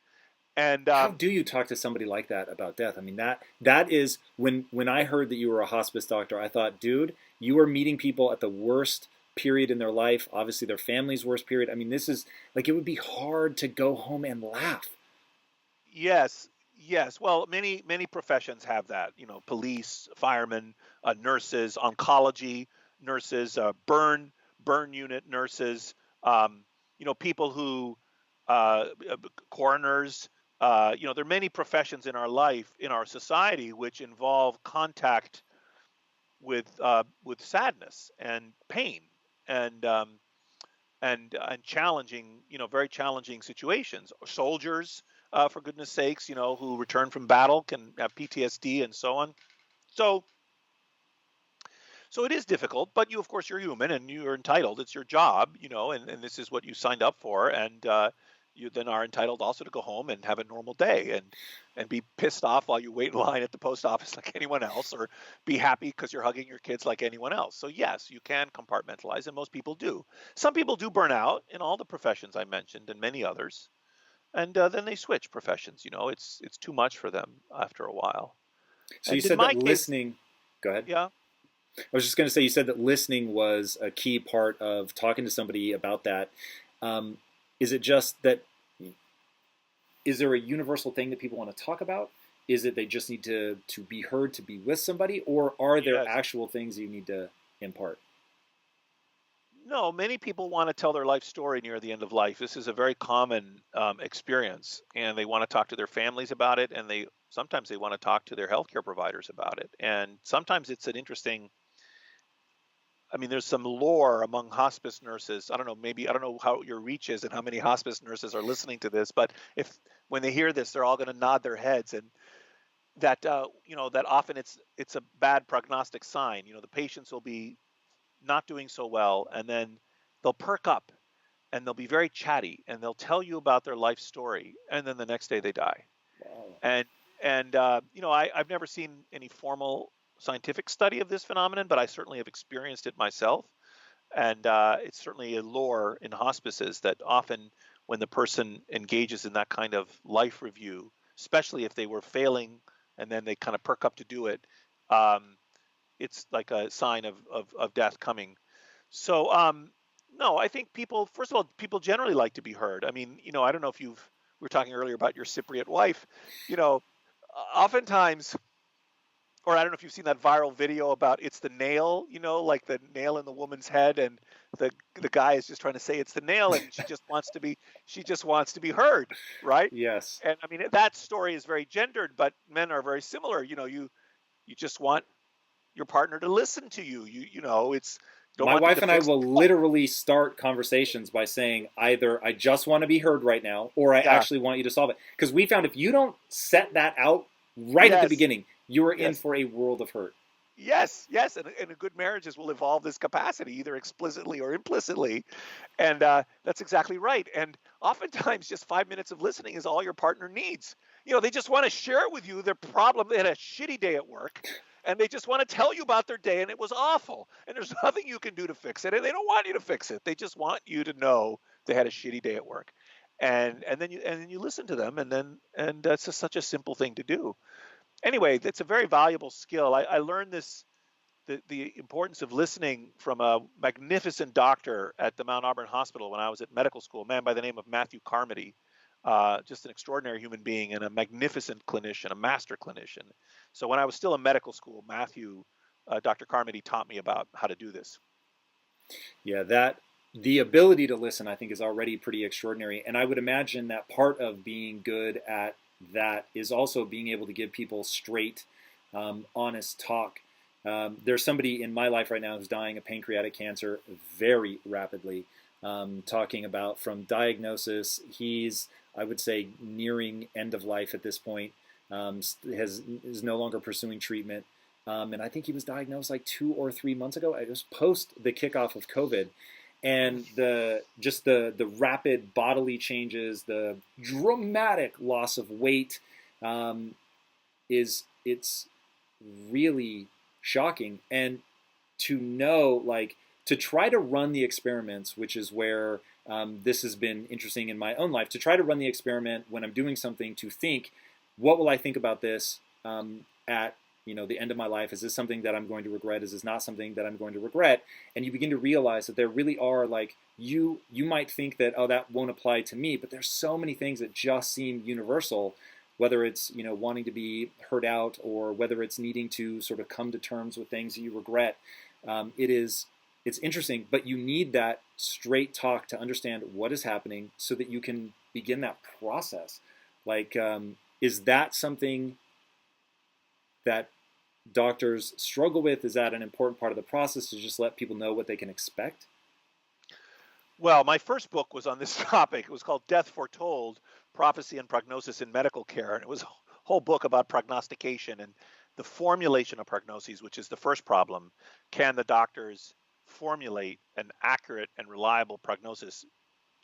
B: And
A: how do you talk to somebody like that about death? I mean, that is when I heard that you were a hospice doctor, I thought, dude, you are meeting people at the worst period in their life, obviously their family's worst period. I mean, this is like, it would be hard to go home and laugh.
B: Yes. Well, many professions have that. Police, firemen, nurses, oncology nurses, burn unit nurses. People who coroners. There are many professions in our life, in our society, which involve contact with sadness and pain and challenging, very challenging situations. Soldiers, for goodness sakes, who return from battle can have PTSD and so on. So it is difficult, but of course, you're human and you're entitled. It's your job, and this is what you signed up for, and you then are entitled also to go home and have a normal day and be pissed off while you wait in line at the post office like anyone else, or be happy because you're hugging your kids like anyone else. So yes, you can compartmentalize, and most people do. Some people do burn out in all the professions I mentioned and many others, and then they switch professions. It's too much for them after a while.
A: So
B: And
A: you
B: in
A: said
B: my
A: that
B: case,
A: listening. Go ahead.
B: yeah.
A: I was just going to say, you said that listening was a key part of talking to somebody about that. Is it just that? Is there a universal thing that people want to talk about? Is it they just need to be heard, to be with somebody, or are there
B: Yes.
A: actual things you need to impart?
B: No, many people want to tell their life story near the end of life. This is a very common experience, and they want to talk to their families about it, and sometimes they want to talk to their healthcare providers about it. And sometimes it's an interesting I mean, there's some lore among hospice nurses. I don't know, maybe, I don't know how your reach is and how many hospice nurses are listening to this, but if when they hear this, they're all going to nod their heads, and that that often it's a bad prognostic sign. The patients will be not doing so well, and then they'll perk up and they'll be very chatty and they'll tell you about their life story, and then the next day they die.
A: Wow.
B: I've never seen any formal scientific study of this phenomenon, but I certainly have experienced it myself. And it's certainly a lore in hospices that often when the person engages in that kind of life review, especially if they were failing and then they kind of perk up to do it, it's like a sign of death coming. So, no, I think people, first of all, people generally like to be heard. I mean, I don't know if we were talking earlier about your Cypriot wife, you know, oftentimes, or I don't know if you've seen that viral video about it's the nail, like the nail in the woman's head, and the guy is just trying to say it's the nail, and she just wants to be heard, right?
A: Yes.
B: And I mean, that story is very gendered, but men are very similar. You just want your partner to listen to you. It's don't
A: My
B: want them
A: wife
B: to
A: and I
B: fix
A: will
B: the
A: literally start conversations by saying either I just want to be heard right now or I
B: Yeah.
A: actually want you to solve it. Because we found if you don't set that out right at the
B: Yes.
A: beginning, you are in
B: Yes.
A: for a world of hurt.
B: Yes, and a good marriages will evolve this capacity either explicitly or implicitly, and that's exactly right. And oftentimes, just 5 minutes of listening is all your partner needs. They just want to share with you their problem. They had a shitty day at work, and they just want to tell you about their day, and it was awful. And there's nothing you can do to fix it, and they don't want you to fix it. They just want you to know they had a shitty day at work, and then you listen to them, and that's just such a simple thing to do. Anyway, that's a very valuable skill. I learned the importance of listening from a magnificent doctor at the Mount Auburn Hospital when I was at medical school, a man by the name of Matthew Carmody, just an extraordinary human being and a magnificent clinician, a master clinician. So when I was still in medical school, Dr. Carmody taught me about how to do this.
A: Yeah, the ability to listen, I think, is already pretty extraordinary. And I would imagine that part of being good at that is also being able to give people straight, honest talk. There's somebody in my life right now who's dying of pancreatic cancer very rapidly. Talking about from diagnosis, he's, I would say, nearing end of life at this point. Is no longer pursuing treatment. And I think he was diagnosed like 2 or 3 months ago. It was post the kickoff of COVID, and the rapid bodily changes, the dramatic loss of weight, it's really shocking. And to know, like, to try to run the experiments, which is where this has been interesting in my own life, to try to run the experiment when I'm doing something, to think, what will I think about this at the end of my life? Is this something that I'm going to regret? Is this not something that I'm going to regret? And you begin to realize that there really are, like, you might think that, oh, that won't apply to me, but there's so many things that just seem universal, whether it's wanting to be heard out or whether it's needing to sort of come to terms with things that you regret. It's interesting, but you need that straight talk to understand what is happening so that you can begin that process. Like, is that something that doctors struggle with? Is that an important part of the process to just let people know what they can expect?
B: Well, my first book was on this topic. It was called Death Foretold, Prophecy and Prognosis in Medical Care. And it was a whole book about prognostication and the formulation of prognoses, which is the first problem. Can the doctors formulate an accurate and reliable prognosis?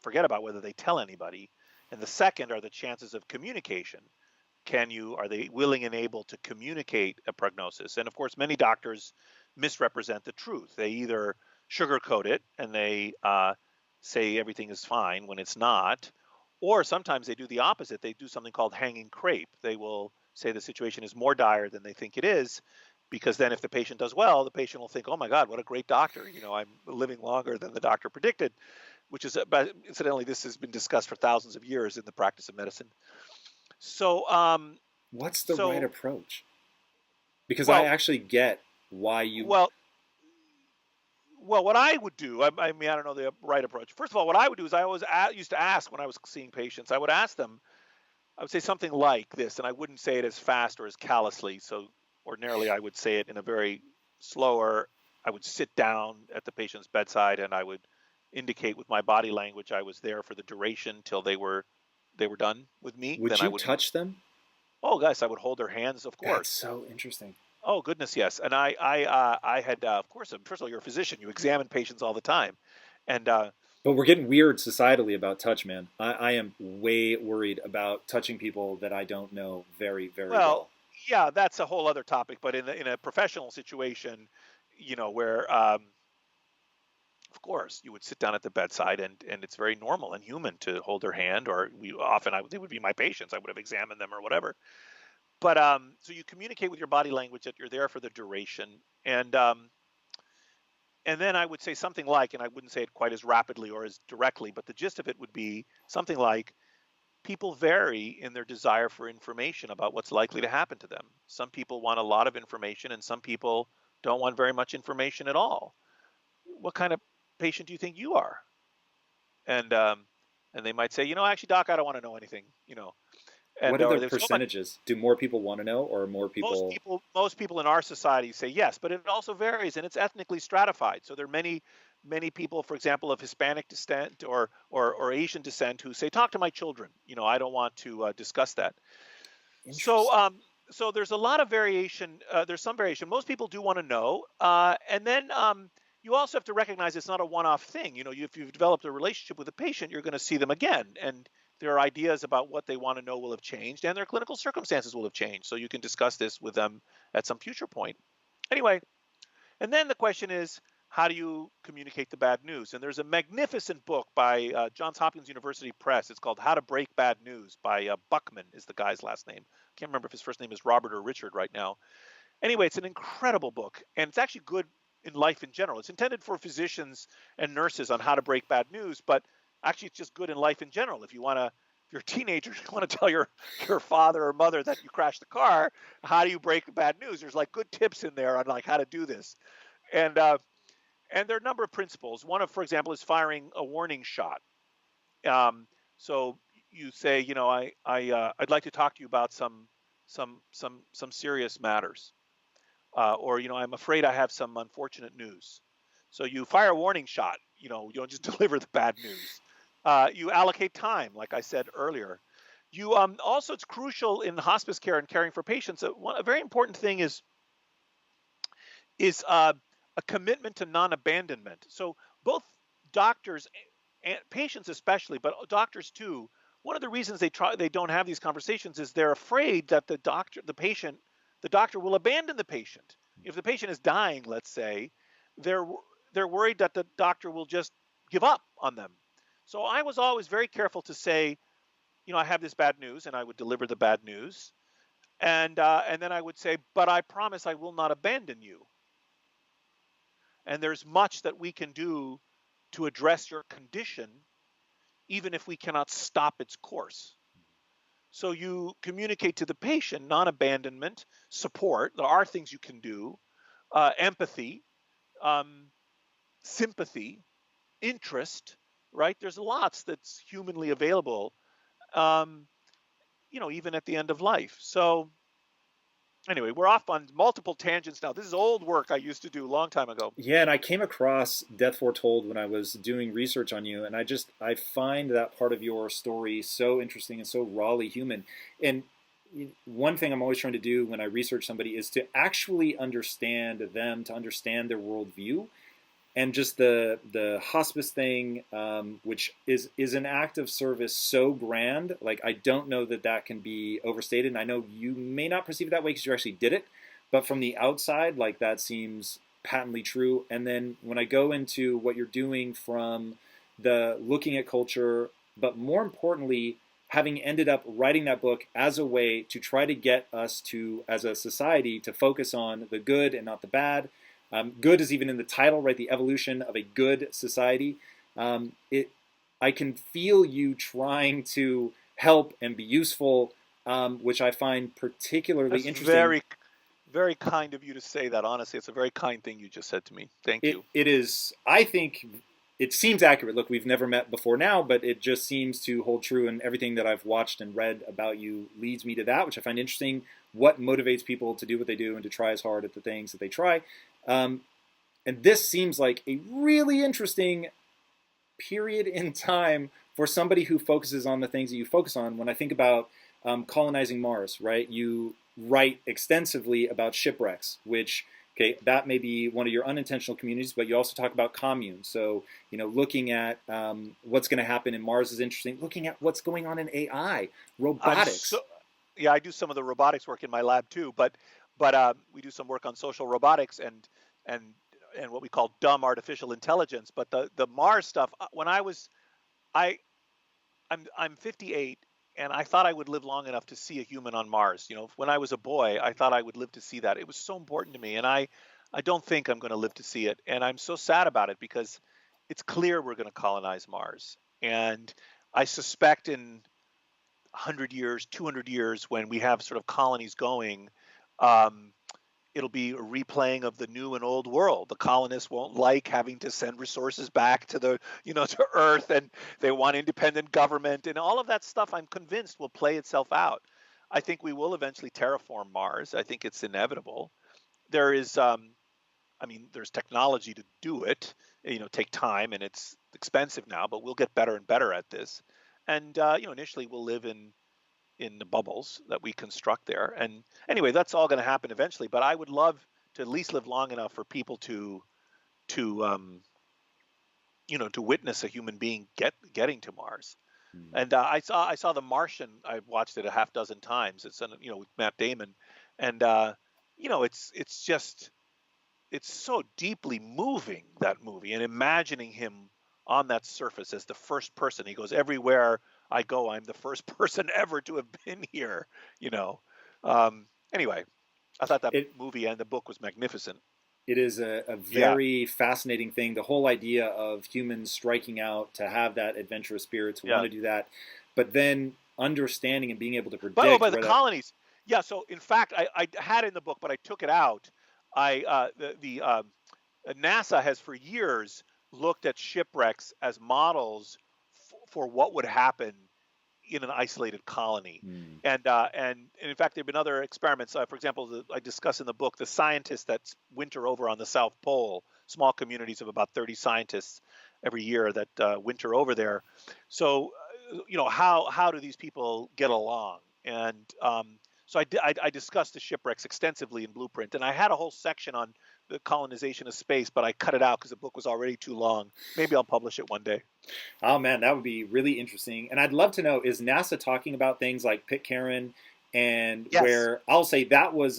B: Forget about whether they tell anybody. And the second are the chances of communication. Are they willing and able to communicate a prognosis? And of course, many doctors misrepresent the truth. They either sugarcoat it and they say everything is fine when it's not, or sometimes they do the opposite. They do something called hanging crepe. They will say the situation is more dire than they think it is, because then if the patient does well, the patient will think, oh my God, what a great doctor. I'm living longer than the doctor predicted, which is, but incidentally, this has been discussed for thousands of years in the practice of medicine. So,
A: What's the right
B: so
A: approach? Because I
B: well,
A: actually get why you.
B: well, what I would do, I mean, I don't know the right approach. First of all, what I would do is I always used to ask when I was seeing patients. I would ask them. I would say something like this, and I wouldn't say it as fast or as callously. So ordinarily, I would say it in a very slower, I would sit down at the patient's bedside, and I would indicate with my body language I was there for the duration till they were done with me.
A: Would
B: Then I
A: you
B: would,
A: touch them?
B: oh, guys, I would hold their hands, of
A: That's
B: course.
A: so interesting.
B: Oh, goodness, yes. And I had, of course, first of all, you're a physician. You examine patients all the time. And
A: But we're getting weird societally about touch, man. I am way worried about touching people that I don't know very, very
B: well,
A: well.
B: yeah, that's a whole other topic. But in a professional situation, where of course, you would sit down at the bedside, and it's very normal and human to hold their hand, or they would be my patients. I would have examined them or whatever. But so you communicate with your body language that you're there for the duration, and and then I would say something like, and I wouldn't say it quite as rapidly or as directly, but the gist of it would be something like, people vary in their desire for information about what's likely to happen to them. Some people want a lot of information, and some people don't want very much information at all. What kind of patient do you think you are? And they might say, actually, doc, I don't want to know anything.
A: What
B: And
A: are the
B: or they say, oh my,
A: percentages? Do more people want to know, or more people?
B: most people in our society say yes, but it also varies, and it's ethnically stratified. So there are many people, for example, of Hispanic descent or Asian descent, who say, talk to my children. I don't want to discuss that. So
A: Interesting.
B: so there's a lot of variation. There's some variation. Most people do want to know, and then you also have to recognize it's not a one-off thing. If you've developed a relationship with a patient, you're going to see them again, and their ideas about what they want to know will have changed, and their clinical circumstances will have changed. So you can discuss this with them at some future point. Anyway, and then the question is, how do you communicate the bad news? And there's a magnificent book by Johns Hopkins University Press. It's called How to Break Bad News by Buckman is the guy's last name. I can't remember if his first name is Robert or Richard right now. Anyway, it's an incredible book, and it's actually good in life in general. It's intended for physicians and nurses on how to break bad news, but actually it's just good in life in general. If you're a teenager, you want to tell your father or mother that you crashed the car, how do you break bad news? There's like good tips in there on like how to do this. And there are a number of principles. One of, for example, is firing a warning shot. So you say, I'd like to talk to you about some serious matters, or I'm afraid I have some unfortunate news. So you fire a warning shot. You don't just deliver the bad news. You allocate time, like I said earlier. You also, it's crucial in hospice care and caring for patients. A very important thing is a commitment to non-abandonment. So both doctors and patients especially, but doctors too, one of the reasons they don't have these conversations is they're afraid that the doctor will abandon the patient. If the patient is dying, let's say, they're worried that the doctor will just give up on them. So I was always very careful to say, I have this bad news, and I would deliver the bad news, and then I would say, but I promise I will not abandon you. And there's much that we can do to address your condition, even if we cannot stop its course. So you communicate to the patient non-abandonment, support. There are things you can do, empathy, sympathy, interest, right? There's lots that's humanly available, even at the end of life. So anyway, we're off on multiple tangents now. This is old work I used to do a long time ago.
A: Yeah, and I came across Death Foretold when I was doing research on you, and I find that part of your story so interesting and so rawly human. And one thing I'm always trying to do when I research somebody is to actually understand them, to understand their worldview, and just the hospice thing, which is an act of service so grand. Like, I don't know that can be overstated. And I know you may not perceive it that way because you actually did it, but from the outside, like, that seems patently true. And then when I go into what you're doing from the looking at culture, but more importantly, having ended up writing that book as a way to try to get us to, as a society, to focus on the good and not the bad. Good is even in the title, right? The evolution of a good society. I can feel you trying to help and be useful, which I find particularly
B: That's
A: interesting.
B: very, very kind of you to say that. Honestly, it's a very kind thing you just said to me. Thank you.
A: It is, I think, it seems accurate. Look, we've never met before now, but it just seems to hold true, and everything that I've watched and read about you leads me to that, which I find interesting. What motivates people to do what they do and to try as hard at the things that they try. And this seems like a really interesting period in time for somebody who focuses on the things that you focus on. When I think about colonizing Mars, right? You write extensively about shipwrecks, which, okay, that may be one of your unintentional communities, but you also talk about communes. So, looking at what's going to happen in Mars is interesting. Looking at what's going on in AI, robotics.
B: Yeah, I do some of the robotics work in my lab too, but we do some work on social robotics and what we call dumb artificial intelligence. But the Mars stuff, when I'm 58, and I thought I would live long enough to see a human on Mars. When I was a boy, I thought I would live to see that. It was so important to me, and I don't think I'm going to live to see it. And I'm so sad about it because it's clear we're going to colonize Mars. And I suspect in 100 years, 200 years, when we have sort of colonies going, it'll be a replaying of the new and old world. The colonists won't like having to send resources back to to Earth, and they want independent government, and all of that stuff, I'm convinced, will play itself out. I think we will eventually terraform Mars. I think it's inevitable. There is, there's technology to do it. Take time, and it's expensive now, but we'll get better and better at this. And initially we'll live in the bubbles that we construct there. And anyway, that's all going to happen eventually. But I would love to at least live long enough for people to witness a human being getting to Mars. And I saw The Martian. I watched it a half dozen times. It's with Matt Damon, and it's so deeply moving, that movie, and imagining him on that surface as the first person. He goes, everywhere I go, I'm the first person ever to have been here. Anyway, I thought that movie and the book was magnificent.
A: It is a very fascinating thing. The whole idea of humans striking out to have that adventurous spirit, to want to do that, but then understanding and being able to predict.
B: By the colonies. Yeah. So in fact, I had it in the book, but I took it out. NASA has for years looked at shipwrecks as models for what would happen in an isolated colony. And in fact, there have been other experiments. For example, I discuss in the book the scientists that winter over on the South Pole, small communities of about 30 scientists every year that winter over there. So, how do these people get along? And so I discussed the shipwrecks extensively in Blueprint, and I had a whole section on the colonization of space, but I cut it out because the book was already too long. Maybe I'll publish it one day.
A: Oh man, that would be really interesting. And I'd love to know, is NASA talking about things like Pitcairn, and where I'll say that was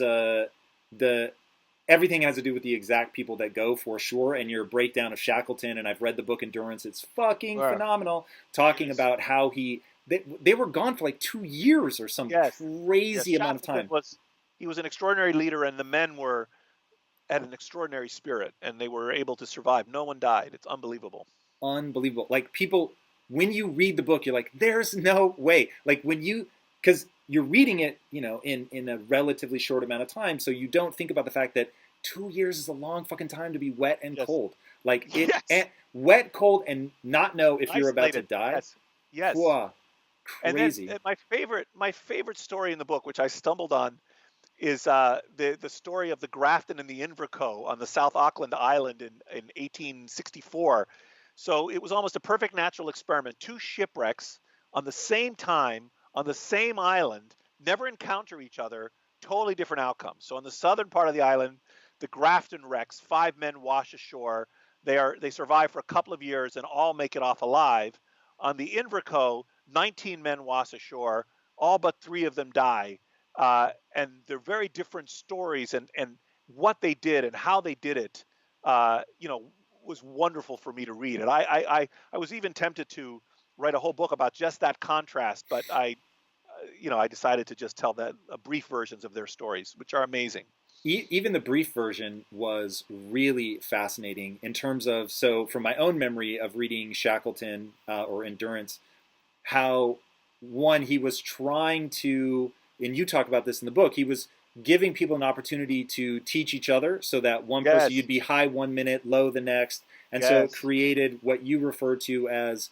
A: everything has to do with the exact people that go, for sure, and your breakdown of Shackleton, and I've read the book Endurance, it's fucking phenomenal, talking about how they were gone for like 2 years or some crazy amount of time.
B: He was an extraordinary leader, and the men had an extraordinary spirit, and they were able to survive. No one died. It's unbelievable.
A: Unbelievable. Like, people, when you read the book, you're like, there's no way. Like, because you're reading it, in a relatively short amount of time, so you don't think about the fact that 2 years is a long fucking time to be wet and cold. Like, wet, cold, and not know if you're about to die.
B: Yes.
A: Wow. Crazy.
B: And my favorite story in the book, which I stumbled on, is the story of the Grafton and the Inverco on the South Auckland Island in 1864. So it was almost a perfect natural experiment. 2 shipwrecks on the same time, on the same island, never encounter each other, totally different outcomes. So on the southern part of the island, the Grafton wrecks, 5 men wash ashore. They survive for a couple of years and all make it off alive. On the Inverco, 19 men wash ashore, all but 3 of them die. And they're very different stories, and what they did and how they did it, was wonderful for me to read. And I was even tempted to write a whole book about just that contrast, but I decided to just tell brief versions of their stories, which are amazing.
A: Even the brief version was really fascinating in terms of, so from my own memory of reading Shackleton or Endurance, how he was trying to, and you talk about this in the book, he was giving people an opportunity to teach each other, so that one person, you'd be high 1 minute, low the next, and so it created what you refer to as,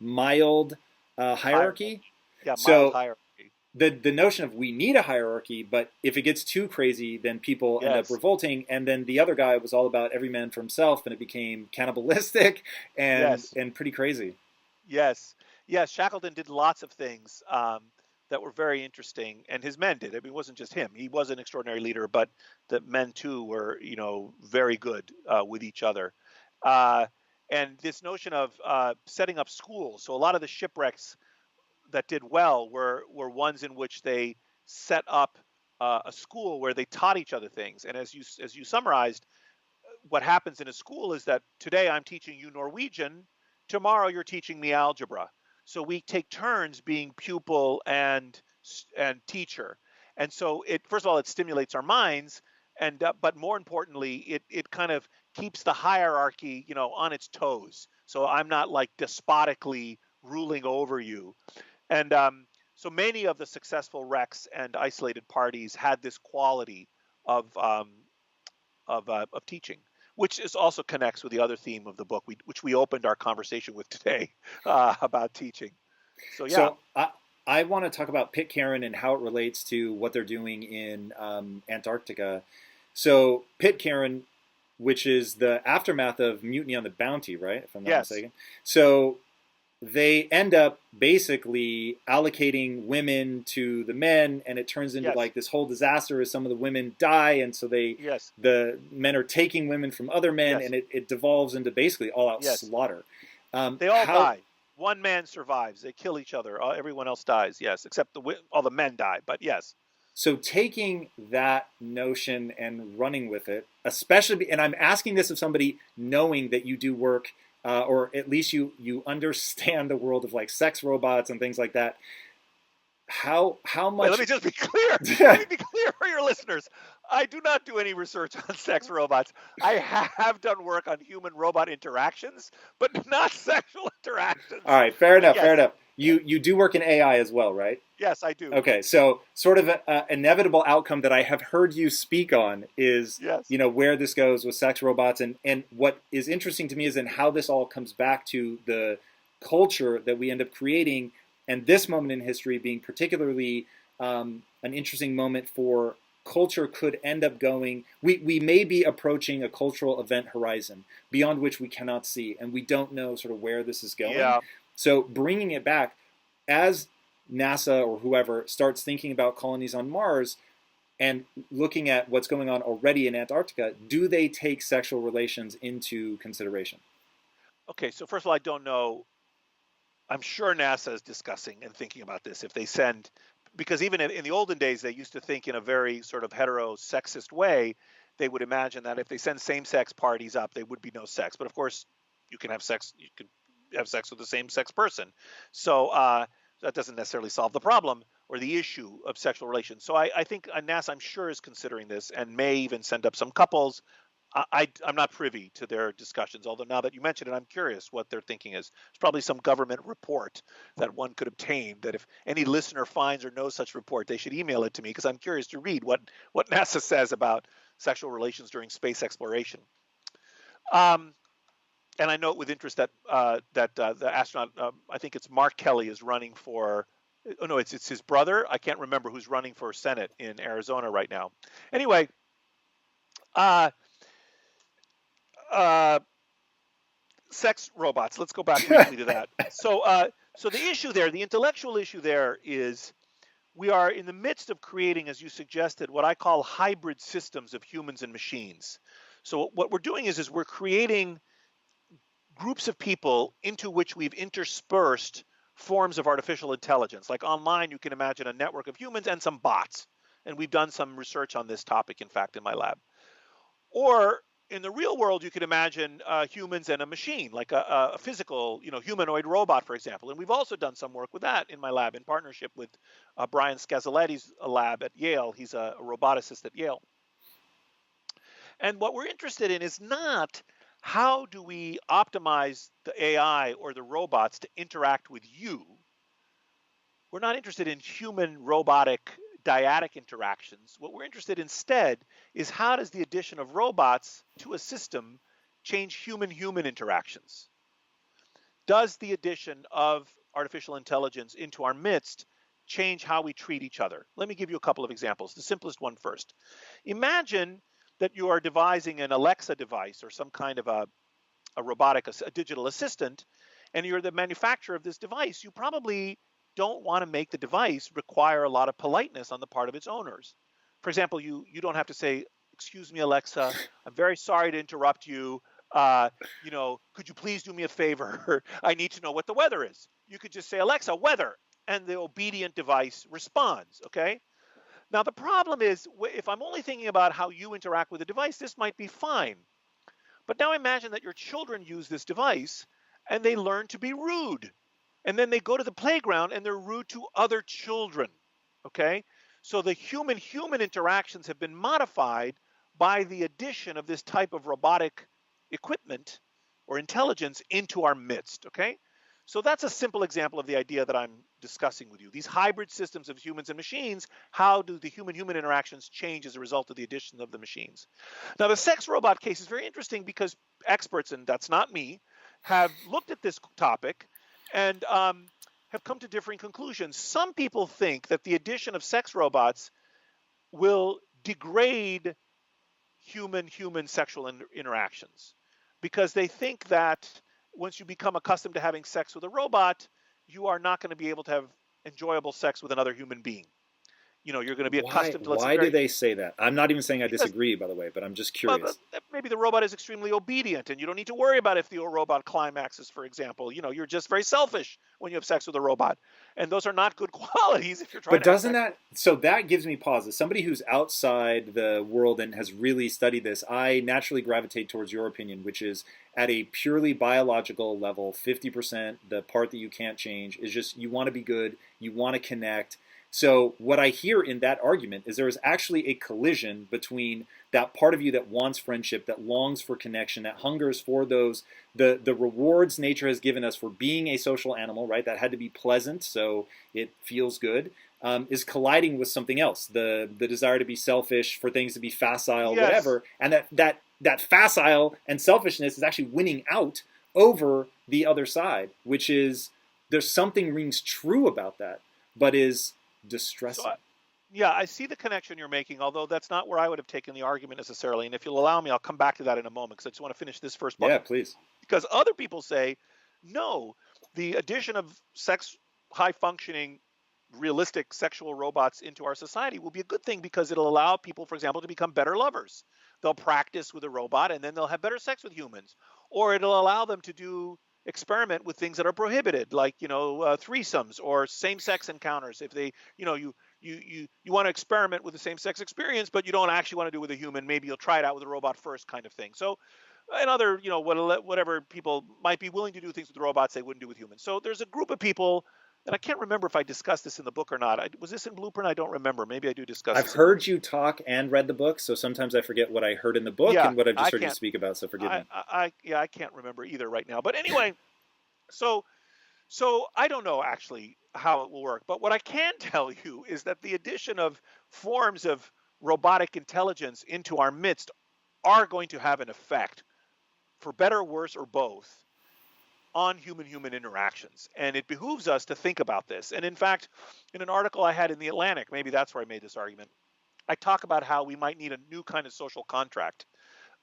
A: mild hierarchy.
B: Yeah, mild hierarchy.
A: the notion of we need a hierarchy, but if it gets too crazy, then people end up
B: Yes.
A: revolting. And then the other guy was all about every man for himself, and it became cannibalistic
B: Yes.
A: and pretty crazy.
B: Yes. Yes. Shackleton did lots of things that were very interesting, and his men did. I mean, it wasn't just him. He was an extraordinary leader, but the men too were, very good with each other. Uh, and this notion of setting up schools. So a lot of the shipwrecks that did well were ones in which they set up a school where they taught each other things. And as you summarized, what happens in a school is that today I'm teaching you Norwegian, tomorrow you're teaching me algebra. So we take turns being pupil and teacher. And so it first of all it stimulates our minds, and but more importantly it kind of keeps the hierarchy on its toes. So I'm not like despotically ruling over you. And so many of the successful wrecks and isolated parties had this quality of of teaching, which is also connects with the other theme of the book, which we opened our conversation with today about teaching. So yeah,
A: So I want to talk about Pitcairn and how it relates to what they're doing in Antarctica. So Pitcairn, which is the aftermath of Mutiny on the Bounty, right? If I'm not
B: yes,
A: mistaken. So they end up basically allocating women to the men, and it turns into
B: yes,
A: like this whole disaster as some of the women die, and so
B: yes,
A: the men are taking women from other men,
B: yes,
A: and it devolves into basically all out
B: yes.
A: slaughter.
B: They all
A: How
B: die. One man survives. They kill each other. Everyone else dies. Yes, except all the men die. But yes,
A: So taking that notion and running with it, especially, and I'm asking this of somebody knowing that you do work, or at least you understand the world of like sex robots and things like that. How
B: wait, let
A: much?
B: me just be clear. Let me be clear for your listeners. I do not do any research on sex robots. I have done work on human robot interactions, but not sexual
A: All
B: interactions.
A: right, fair
B: But
A: enough, fair
B: yes,
A: enough. You do work in AI as well, right?
B: yes, I do.
A: Okay, so sort of a inevitable outcome that I have heard you speak on is,
B: Yes.
A: where this goes with sex robots, and what is interesting to me is in how this all comes back to the culture that we end up creating, and this moment in history being particularly an interesting moment for culture could end up going. We may be approaching a cultural event horizon beyond which we cannot see, and we don't know sort of where this is going.
B: Yeah.
A: So bringing it back as NASA or whoever starts thinking about colonies on Mars and looking at what's going on already in Antarctica, do they take sexual relations into consideration?
B: Okay. So first of all, I don't know. I'm sure NASA is discussing and thinking about this if they send, because even in the olden days, they used to think in a very sort of heterosexist way. They would imagine that if they send same-sex parties up, there would be no sex. But of course, you can have sex. You could have sex with the same-sex person. So that doesn't necessarily solve the problem or the issue of sexual relations. So I think NASA, I'm sure, is considering this and may even send up some couples. I'm not privy to their discussions, although now that you mention it, I'm curious what their thinking is. There's probably some government report that one could obtain that if any listener finds or knows such report, they should email it to me because I'm curious to read what NASA says about sexual relations during space exploration. Um, and I note with interest that the astronaut, I think it's Mark Kelly, is running for. Oh no, it's his brother. I can't remember who's running for Senate in Arizona right now. Anyway, uh, uh, sex robots. Let's go back briefly to that. So the issue there, the intellectual issue there, is we are in the midst of creating, as you suggested, what I call hybrid systems of humans and machines. So what we're doing is we're creating groups of people into which we've interspersed forms of artificial intelligence. Like online, you can imagine a network of humans and some bots. And we've done some research on this topic, in fact, in my lab. Or in the real world, you could imagine humans and a machine, like a physical, humanoid robot, for example. And we've also done some work with that in my lab in partnership with Brian Scazzaletti's lab at Yale. He's a roboticist at Yale. And what we're interested in is not how do we optimize the AI or the robots to interact with you. We're not interested in human robotic dyadic interactions. What we're interested in instead is how does the addition of robots to a system change human-human interactions? Does the addition of artificial intelligence into our midst change how we treat each other. Let me give you a couple of examples. The simplest one first. Imagine that you are devising an Alexa device or some kind of a robotic, a digital assistant, and you're the manufacturer of this device. You probably don't want to make the device require a lot of politeness on the part of its owners. For example, you don't have to say, "Excuse me, Alexa, I'm very sorry to interrupt you. Could you please do me a favor? I need to know what the weather is." You could just say, "Alexa, weather," and the obedient device responds, okay? Now, the problem is, if I'm only thinking about how you interact with the device, this might be fine. But now imagine that your children use this device and they learn to be rude. And then they go to the playground and they're rude to other children, okay? So the human-human interactions have been modified by the addition of this type of robotic equipment or intelligence into our midst, okay? So that's a simple example of the idea that I'm discussing with you. These hybrid systems of humans and machines, how do the human-human interactions change as a result of the addition of the machines? Now, the sex robot case is very interesting because experts, and that's not me, have looked at this topic and have come to differing conclusions. Some people think that the addition of sex robots will degrade human-human sexual interactions because they think that once you become accustomed to having sex with a robot, you are not going to be able to have enjoyable sex with another human being. You're going to be accustomed to, let's say,
A: Why do they say that? I'm not even saying I
B: because
A: disagree, by the way, but I'm just
B: well,
A: curious.
B: maybe the robot is extremely obedient and you don't need to worry about if the robot climaxes, for example. You're just very selfish when you have sex with a robot. And those are not good qualities if you're trying
A: But
B: to have
A: doesn't
B: sex.
A: that gives me pause. As somebody who's outside the world and has really studied this, I naturally gravitate towards your opinion, which is at a purely biological level, 50%, the part that you can't change, is just you want to be good, you want to connect. So what I hear in that argument is there is actually a collision between that part of you that wants friendship, that longs for connection, that hungers for those, the rewards nature has given us for being a social animal, right? That had to be pleasant, so it feels good, is colliding with something else, the desire to be selfish, for things to be facile,
B: Yes.
A: whatever, and that facile and selfishness is actually winning out over the other side, which is there's something rings true about that, but is
B: So,
A: distressing.
B: yeah, I see the connection you're making, although that's not where I would have taken the argument necessarily. And if you'll allow me, I'll come back to that in a moment because I just want to finish this first
A: Yeah,
B: point.
A: please.
B: Because other people say, no, the addition of high functioning, realistic sexual robots into our society will be a good thing because it'll allow people, for example, to become better lovers. They'll practice with a robot and then they'll have better sex with humans. Or it'll allow them to experiment with things that are prohibited, like threesomes or same-sex encounters. If they, you want to experiment with the same-sex experience, but you don't actually want to do it with a human, maybe you'll try it out with a robot first, kind of thing. So and other, whatever people might be willing to do things with robots they wouldn't do with humans. So there's a group of people, and I can't remember if I discussed this in the book or not. Was this in Blueprint? I don't remember. Maybe I do discuss
A: I've
B: this in
A: heard
B: Blueprint.
A: you talk and read the book, so sometimes I forget what I heard in the book
B: Yeah,
A: and what I've just
B: I
A: heard you
B: can't.
A: speak about, so forgive me.
B: Yeah, I can't remember either right now. But anyway, so I don't know actually how it will work. But what I can tell you is that the addition of forms of robotic intelligence into our midst are going to have an effect, for better, worse, or both, on human-human interactions. And it behooves us to think about this. And in fact, in an article I had in The Atlantic, maybe that's where I made this argument, I talk about how we might need a new kind of social contract,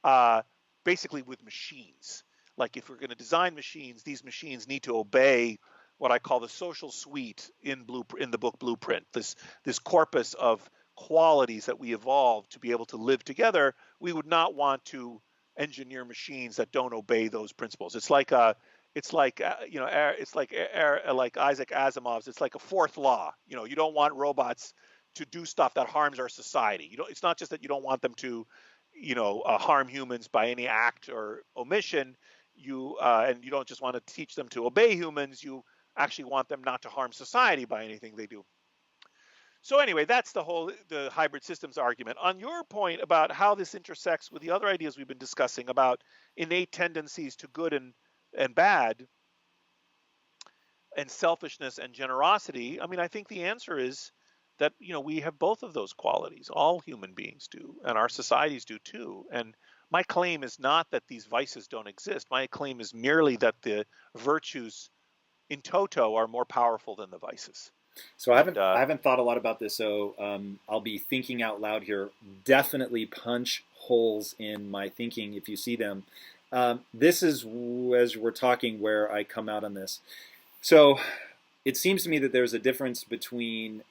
B: uh, basically with machines. Like if we're going to design machines, these machines need to obey what I call the social suite in the book Blueprint. This corpus of qualities that we evolved to be able to live together. We would not want to engineer machines that don't obey those principles. Like Isaac Asimov's. It's like a fourth law. You don't want robots to do stuff that harms our society. It's not just that you don't want them to harm humans by any act or omission. And you don't just want to teach them to obey humans. You actually want them not to harm society by anything they do. So anyway, that's the hybrid systems argument. On your point about how this intersects with the other ideas we've been discussing about innate tendencies to good and bad, and selfishness and generosity, I mean, I think the answer is that we have both of those qualities. All human beings do, and our societies do too. And my claim is not that these vices don't exist. My claim is merely that the virtues in toto are more powerful than the vices.
A: So
B: And
A: I haven't thought a lot about this, so I'll be thinking out loud here. Definitely punch holes in my thinking if you see them. This is, as we're talking, where I come out on this. So it seems to me that there's a difference between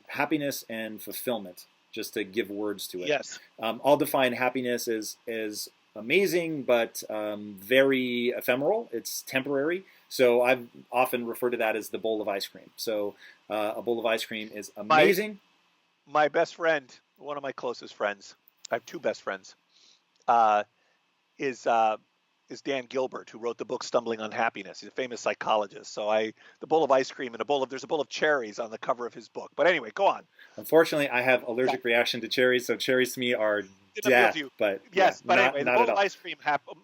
A: happiness and fulfillment, just to give words to it.
B: yes,
A: I'll define happiness as amazing, but very ephemeral. It's temporary. So I've often referred to that as the bowl of ice cream. So a bowl of ice cream is
B: my
A: amazing.
B: my best friend, one of my closest friends, I have two best friends, uh, is Dan Gilbert, who wrote the book Stumbling on Happiness. He's a famous psychologist. So the bowl of ice cream and there's a bowl of cherries on the cover of his book. But anyway, go on.
A: Unfortunately, I have
B: Yeah,
A: allergic reaction to cherries, so cherries to me are
B: didn't appeal
A: death.
B: to you.
A: But yeah,
B: Yes, but anyway, the
A: not
B: bowl
A: at
B: of
A: all.
B: ice cream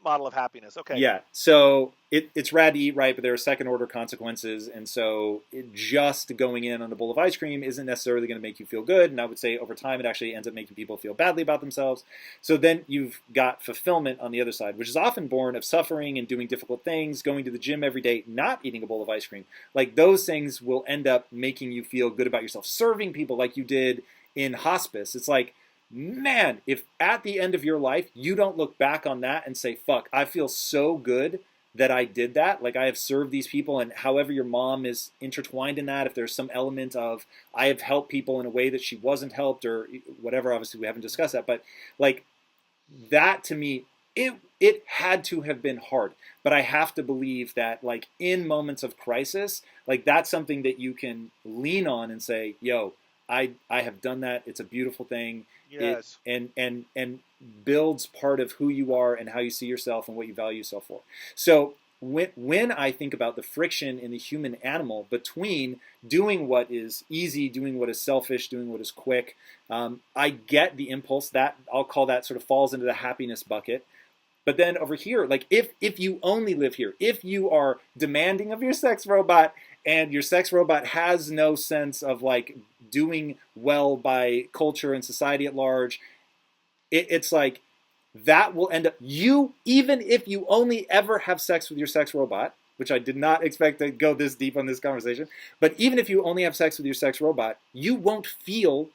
B: model of happiness. Okay.
A: Yeah, so it's rad to eat right, but there are second order consequences, and so just going in on a bowl of ice cream isn't necessarily going to make you feel good. And I would say over time, it actually ends up making people feel badly about themselves. So then you've got fulfillment on the other side, which is often born of suffering and doing difficult things, going to the gym every day, not eating a bowl of ice cream. Like those things will end up making you feel good about yourself. Serving people like you did in hospice, it's like, man, if at the end of your life you don't look back on that and say, fuck, I feel so good that I did that, like I have served these people, and however your mom is intertwined in that, if there's some element of I have helped people in a way that she wasn't helped or whatever, obviously we haven't discussed that, but like that to me, it had to have been hard. But I have to believe that like in moments of crisis, like that's something that you can lean on and say, yo, I have done that. It's a beautiful thing.
B: Yes.
A: And builds part of who you are and how you see yourself and what you value yourself for. So when I think about the friction in the human animal between doing what is easy, doing what is selfish, doing what is quick, I get the impulse that I'll call that sort of falls into the happiness bucket. But then over here, like if you only live here, if you are demanding of your sex robot and your sex robot has no sense of like doing well by culture and society at large, it's like that will end up you, even if you only ever have sex with your sex robot, which I did not expect to go this deep on this conversation, but even if you only have sex with your sex robot, you won't feel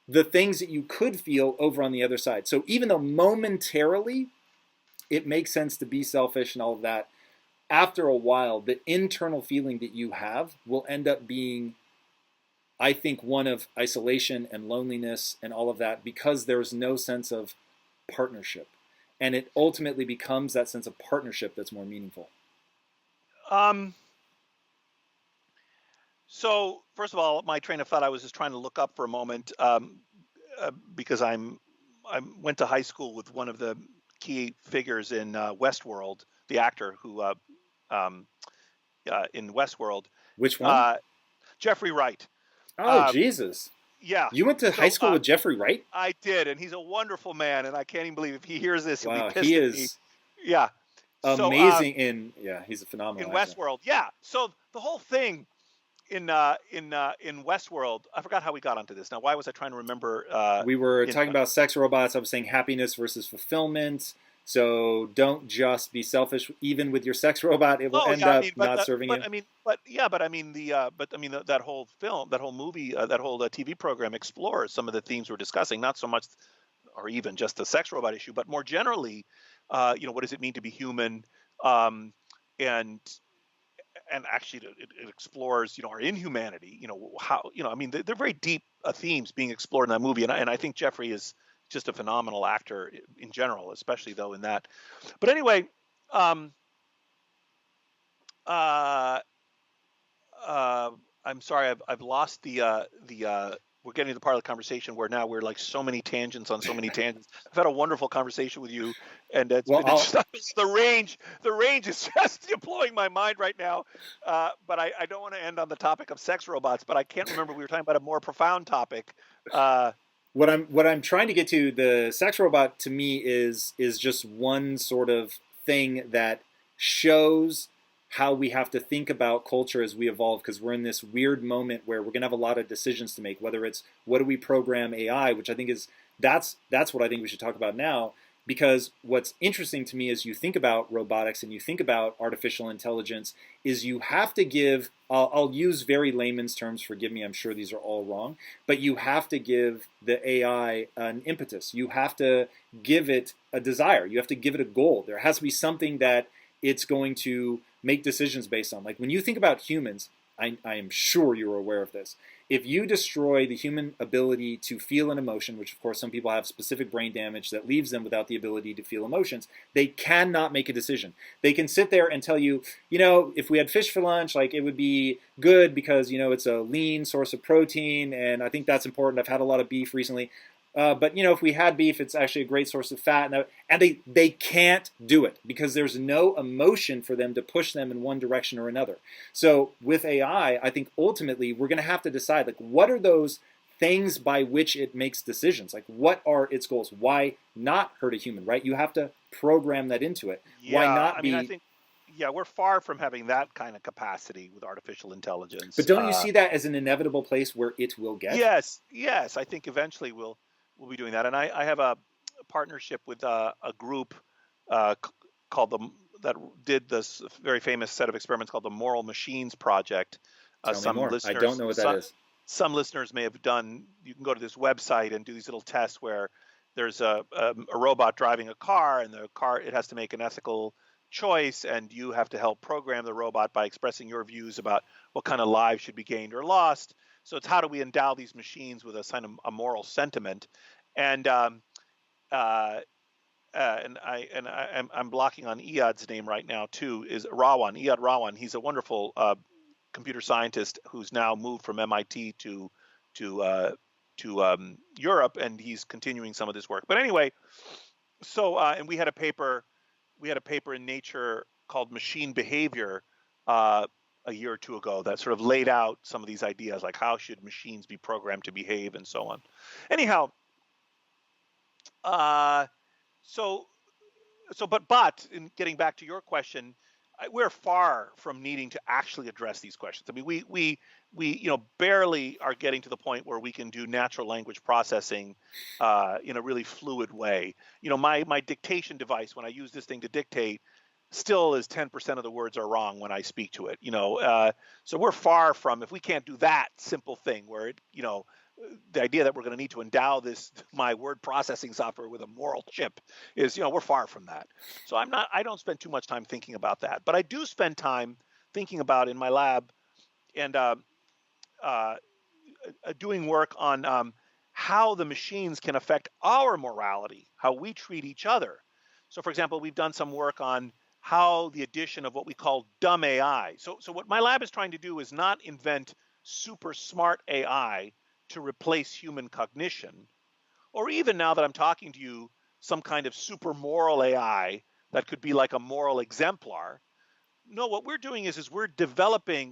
A: the things that you could feel over on the other side. So even though momentarily it makes sense to be selfish and all of that, after a while, the internal feeling that you have will end up being, I think, one of isolation and loneliness and all of that, because there's no sense of partnership. And it ultimately becomes that sense of partnership that's more meaningful.
B: So first of all, my train of thought, I was just trying to look up for a moment, because I went to high school with one of the key figures in Westworld, the actor who in Westworld,
A: Which one?
B: Jeffrey Wright.
A: Oh,
B: Um,
A: Jesus.
B: yeah.
A: You went to high
B: So
A: school with Jeffrey Wright?
B: I did, and he's a wonderful man, and I can't even believe if he hears this, he'll be
A: Wow,
B: pissed
A: he
B: at me.
A: is
B: Yeah. So
A: amazing he's a
B: in
A: phenomenal actor.
B: Westworld, yeah. So the whole thing in Westworld, I forgot how we got onto this. Now, why was I trying to remember?
A: We were
B: In
A: talking about sex robots. I was saying happiness versus fulfillment. So don't just be selfish. Even with your sex robot, it will
B: Oh
A: end
B: yeah, I
A: up
B: mean,
A: not serving you.
B: that whole film, that whole movie, that whole TV program explores some of the themes we're discussing. Not so much, or even just the sex robot issue, but more generally, what does it mean to be human? And actually, it explores, our inhumanity. How, I mean, they're very deep themes being explored in that movie, and I think Jeffrey is just a phenomenal actor in general, especially though in that. But anyway, um, uh, I'm sorry, I've lost the. We're getting to the part of the conversation where now we're like so many tangents on so many tangents. I've had a wonderful conversation with you, and it's
A: Well,
B: been the range is just blowing my mind right now. But I don't want to end on the topic of sex robots, but I can't remember, we were talking about a more profound topic.
A: what I'm trying to get to, the sex robot to me is just one sort of thing that shows how we have to think about culture as we evolve, because we're in this weird moment where we're going to have a lot of decisions to make, whether it's what do we program AI, which I think is that's what I think we should talk about now. Because what's interesting to me as you think about robotics and you think about artificial intelligence is you have to give, I'll use very layman's terms, forgive me, I'm sure these are all wrong, but you have to give the AI an impetus. You have to give it a desire. You have to give it a goal. There has to be something that it's going to make decisions based on. Like when you think about humans, I am sure you're aware of this. If you destroy the human ability to feel an emotion, which of course some people have specific brain damage that leaves them without the ability to feel emotions, they cannot make a decision. They can sit there and tell you, if we had fish for lunch, like it would be good because, it's a lean source of protein and I think that's important. I've had a lot of beef recently. But if we had beef, it's actually a great source of fat, and they can't do it because there's no emotion for them to push them in one direction or another. So with AI, I think ultimately we're going to have to decide like what are those things by which it makes decisions? Like what are its goals? Why not hurt a human? Right? You have to program that into it.
B: Yeah,
A: Why not be?
B: I think we're far from having that kind of capacity with artificial intelligence.
A: But don't you see that as an inevitable place where it will get?
B: Yes. I think eventually we'll be doing that. And I have a partnership with a group called that did this very famous set of experiments called the Moral Machines Project.
A: Tell me more. I don't know what that is.
B: Some listeners may have done. You can go to this website and do these little tests where there's a robot driving a car, and it has to make an ethical choice, and you have to help program the robot by expressing your views about what kind of lives should be gained or lost. So it's how do we endow these machines with a moral sentiment, and I'm blocking on Iyad's name right now too. Is Iyad Rawan? He's a wonderful computer scientist who's now moved from MIT to Europe, and he's continuing some of this work. But anyway, so and we had a paper in Nature called Machine Behavior a year or two ago that sort of laid out some of these ideas, like how should machines be programmed to behave and so on. Anyhow, but in getting back to your question, we're far from needing to actually address these questions. I mean, we barely are getting to the point where we can do natural language processing in a really fluid way. My dictation device, when I use this thing to dictate, still is 10% of the words are wrong when I speak to it. So we're far from, if we can't do that simple thing where it, the idea that we're going to need to endow my word processing software with a moral chip is, we're far from that. So I don't spend too much time thinking about that, but I do spend time thinking about in my lab and doing work on how the machines can affect our morality, how we treat each other. So for example, we've done some work on how the addition of what we call dumb AI. So what my lab is trying to do is not invent super smart AI to replace human cognition, or even now that I'm talking to you, some kind of super moral AI that could be like a moral exemplar. No, what we're doing is we're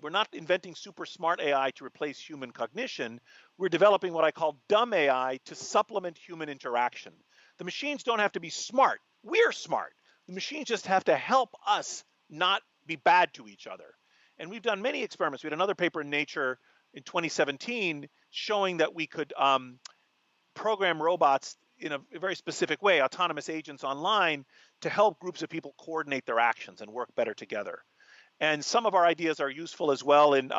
B: not inventing super smart AI to replace human cognition. We're developing what I call dumb AI to supplement human interaction. The machines don't have to be smart. We're smart. The machines just have to help us not be bad to each other. And we've done many experiments. We had another paper in Nature in 2017 showing that we could program robots in a very specific way, autonomous agents online, to help groups of people coordinate their actions and work better together. And some of our ideas are useful as well in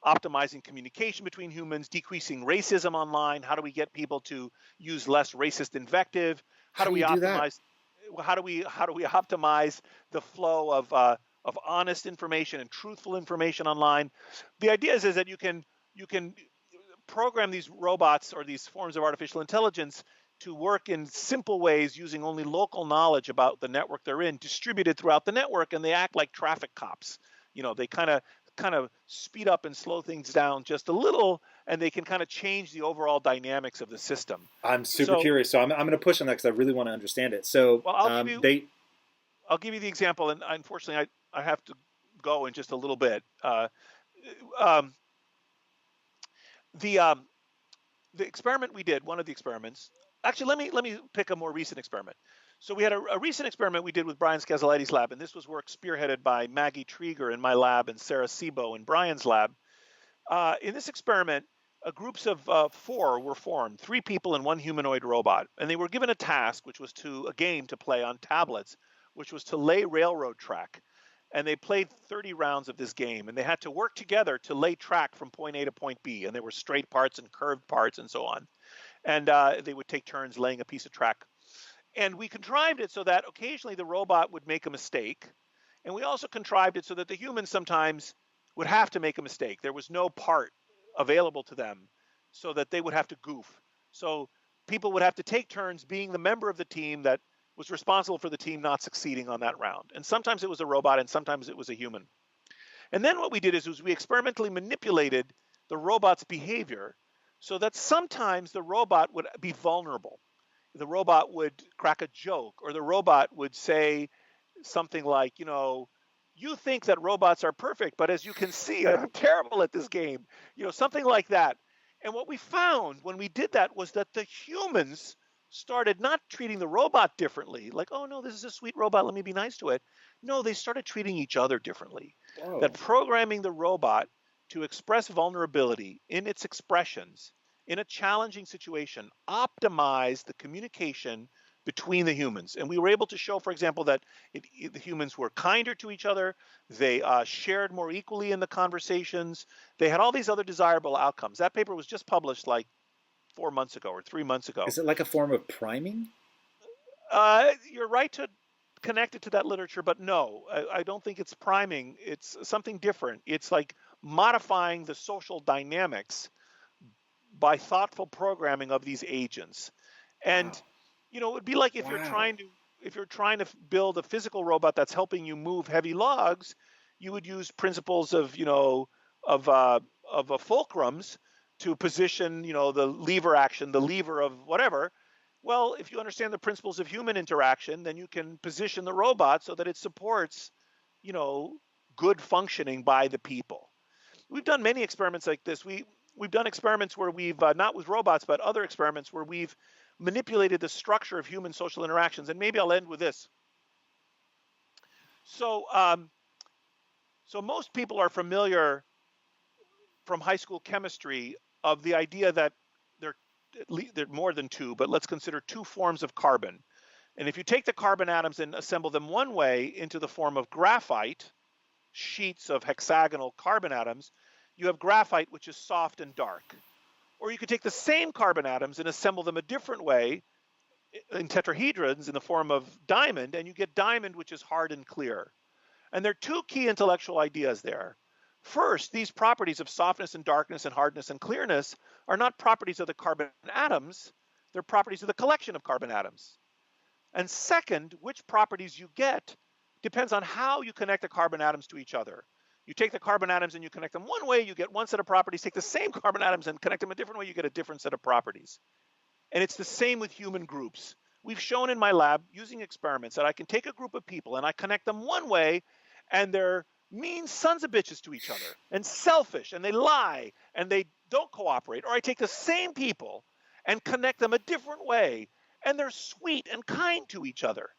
B: optimizing communication between humans, decreasing racism online. How do we get people to use less racist invective? How do we optimize? How do we optimize the flow of honest information and truthful information online? The idea is that you can program these robots or these forms of artificial intelligence to work in simple ways using only local knowledge about the network they're in, distributed throughout the network, and they act like traffic cops. They kind of speed up and slow things down just a little, and they can kind of change the overall dynamics of the system.
A: I'm super curious, so I'm going to push on that because I really want to understand it. So
B: I'll give you the example, and unfortunately I have to go in just a little bit. The experiment we did, one of the experiments, actually let me pick a more recent experiment. So we had a recent experiment we did with Brian Scazzolati's lab, and this was work spearheaded by Maggie Trieger in my lab and Sarah Sebo in Brian's lab. In this experiment, groups of 4 were formed, 3 people and 1 humanoid robot, and they were given a task, which was a game to play on tablets, which was to lay railroad track. And they played 30 rounds of this game, and they had to work together to lay track from point A to point B, and there were straight parts and curved parts and so on. And they would take turns laying a piece of track. And we contrived it so that occasionally the robot would make a mistake, and we also contrived it so that the humans sometimes would have to make a mistake. There was no part available to them, so that they would have to goof. So people would have to take turns being the member of the team that was responsible for the team not succeeding on that round. And sometimes it was a robot and sometimes it was a human. And then what we did is we experimentally manipulated the robot's behavior so that sometimes the robot would be vulnerable. The robot would crack a joke, or the robot would say something like, you think that robots are perfect, but as you can see, I'm terrible at this game, something like that. And what we found when we did that was that the humans started not treating the robot differently, like, oh no, this is a sweet robot, let me be nice to it. No, they started treating each other differently. Whoa. That programming the robot to express vulnerability in its expressions in a challenging situation optimized the communication between the humans. And we were able to show, for example, that the humans were kinder to each other, they shared more equally in the conversations, they had all these other desirable outcomes. That paper was just published like 4 months ago or 3 months ago.
A: Is it like a form of priming?
B: You're right to connect it to that literature, but no, I don't think it's priming. It's something different. It's like modifying the social dynamics by thoughtful programming of these agents. And
A: wow.
B: It would be like if you're trying to build a physical robot that's helping you move heavy logs, you would use principles of fulcrums to position, the lever action, the lever of whatever. Well, if you understand the principles of human interaction, then you can position the robot so that it supports, good functioning by the people. We've done many experiments like this. We've done experiments where we've, not with robots, but other experiments where we've manipulated the structure of human social interactions. And maybe I'll end with this. So most people are familiar from high school chemistry of the idea that there are more than 2, but let's consider 2 forms of carbon. And if you take the carbon atoms and assemble them one way into the form of graphite, sheets of hexagonal carbon atoms, you have graphite, which is soft and dark. Or you could take the same carbon atoms and assemble them a different way in tetrahedrons in the form of diamond, and you get diamond, which is hard and clear. And there are 2 key intellectual ideas there. First, these properties of softness and darkness and hardness and clearness are not properties of the carbon atoms, they're properties of the collection of carbon atoms. And second, which properties you get depends on how you connect the carbon atoms to each other. You take the carbon atoms and you connect them one way, you get one set of properties. Take the same carbon atoms and connect them a different way, you get a different set of properties. And it's the same with human groups. We've shown in my lab using experiments that I can take a group of people and I connect them one way, and they're mean sons of bitches to each other and selfish, and they lie and they don't cooperate. Or I take the same people and connect them a different way, and they're sweet and kind to each other.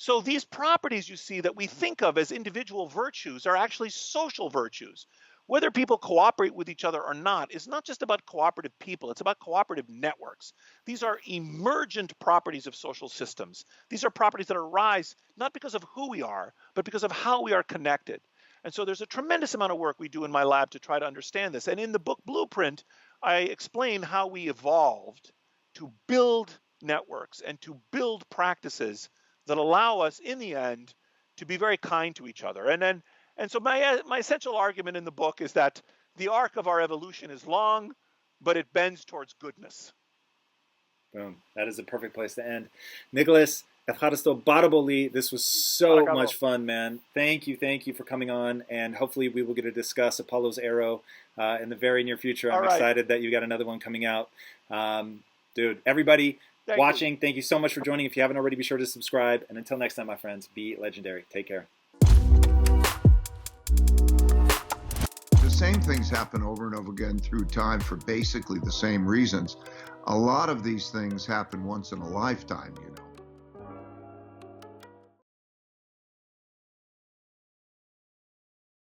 B: So these properties you see that we think of as individual virtues are actually social virtues. Whether people cooperate with each other or not is not just about cooperative people, it's about cooperative networks. These are emergent properties of social systems. These are properties that arise not because of who we are, but because of how we are connected. And so there's a tremendous amount of work we do in my lab to try to understand this. And in the book Blueprint, I explain how we evolved to build networks and to build practices that allow us, in the end, to be very kind to each other. And so my essential argument in the book is that the arc of our evolution is long, but it bends towards goodness.
A: Boom. That is a perfect place to end. Nicholas, ευχαριστώ πάρα πολύ. This was so much fun, man. Thank you for coming on, and hopefully we will get to discuss Apollo's Arrow in the very near future. I'm excited that you got another one coming out. Dude, everybody watching, thank you so much for joining. If you haven't already, be sure to subscribe. And until next time, my friends, be legendary. Take care.
C: The same things happen over and over again through time for basically the same reasons. A lot of these things happen once in a lifetime.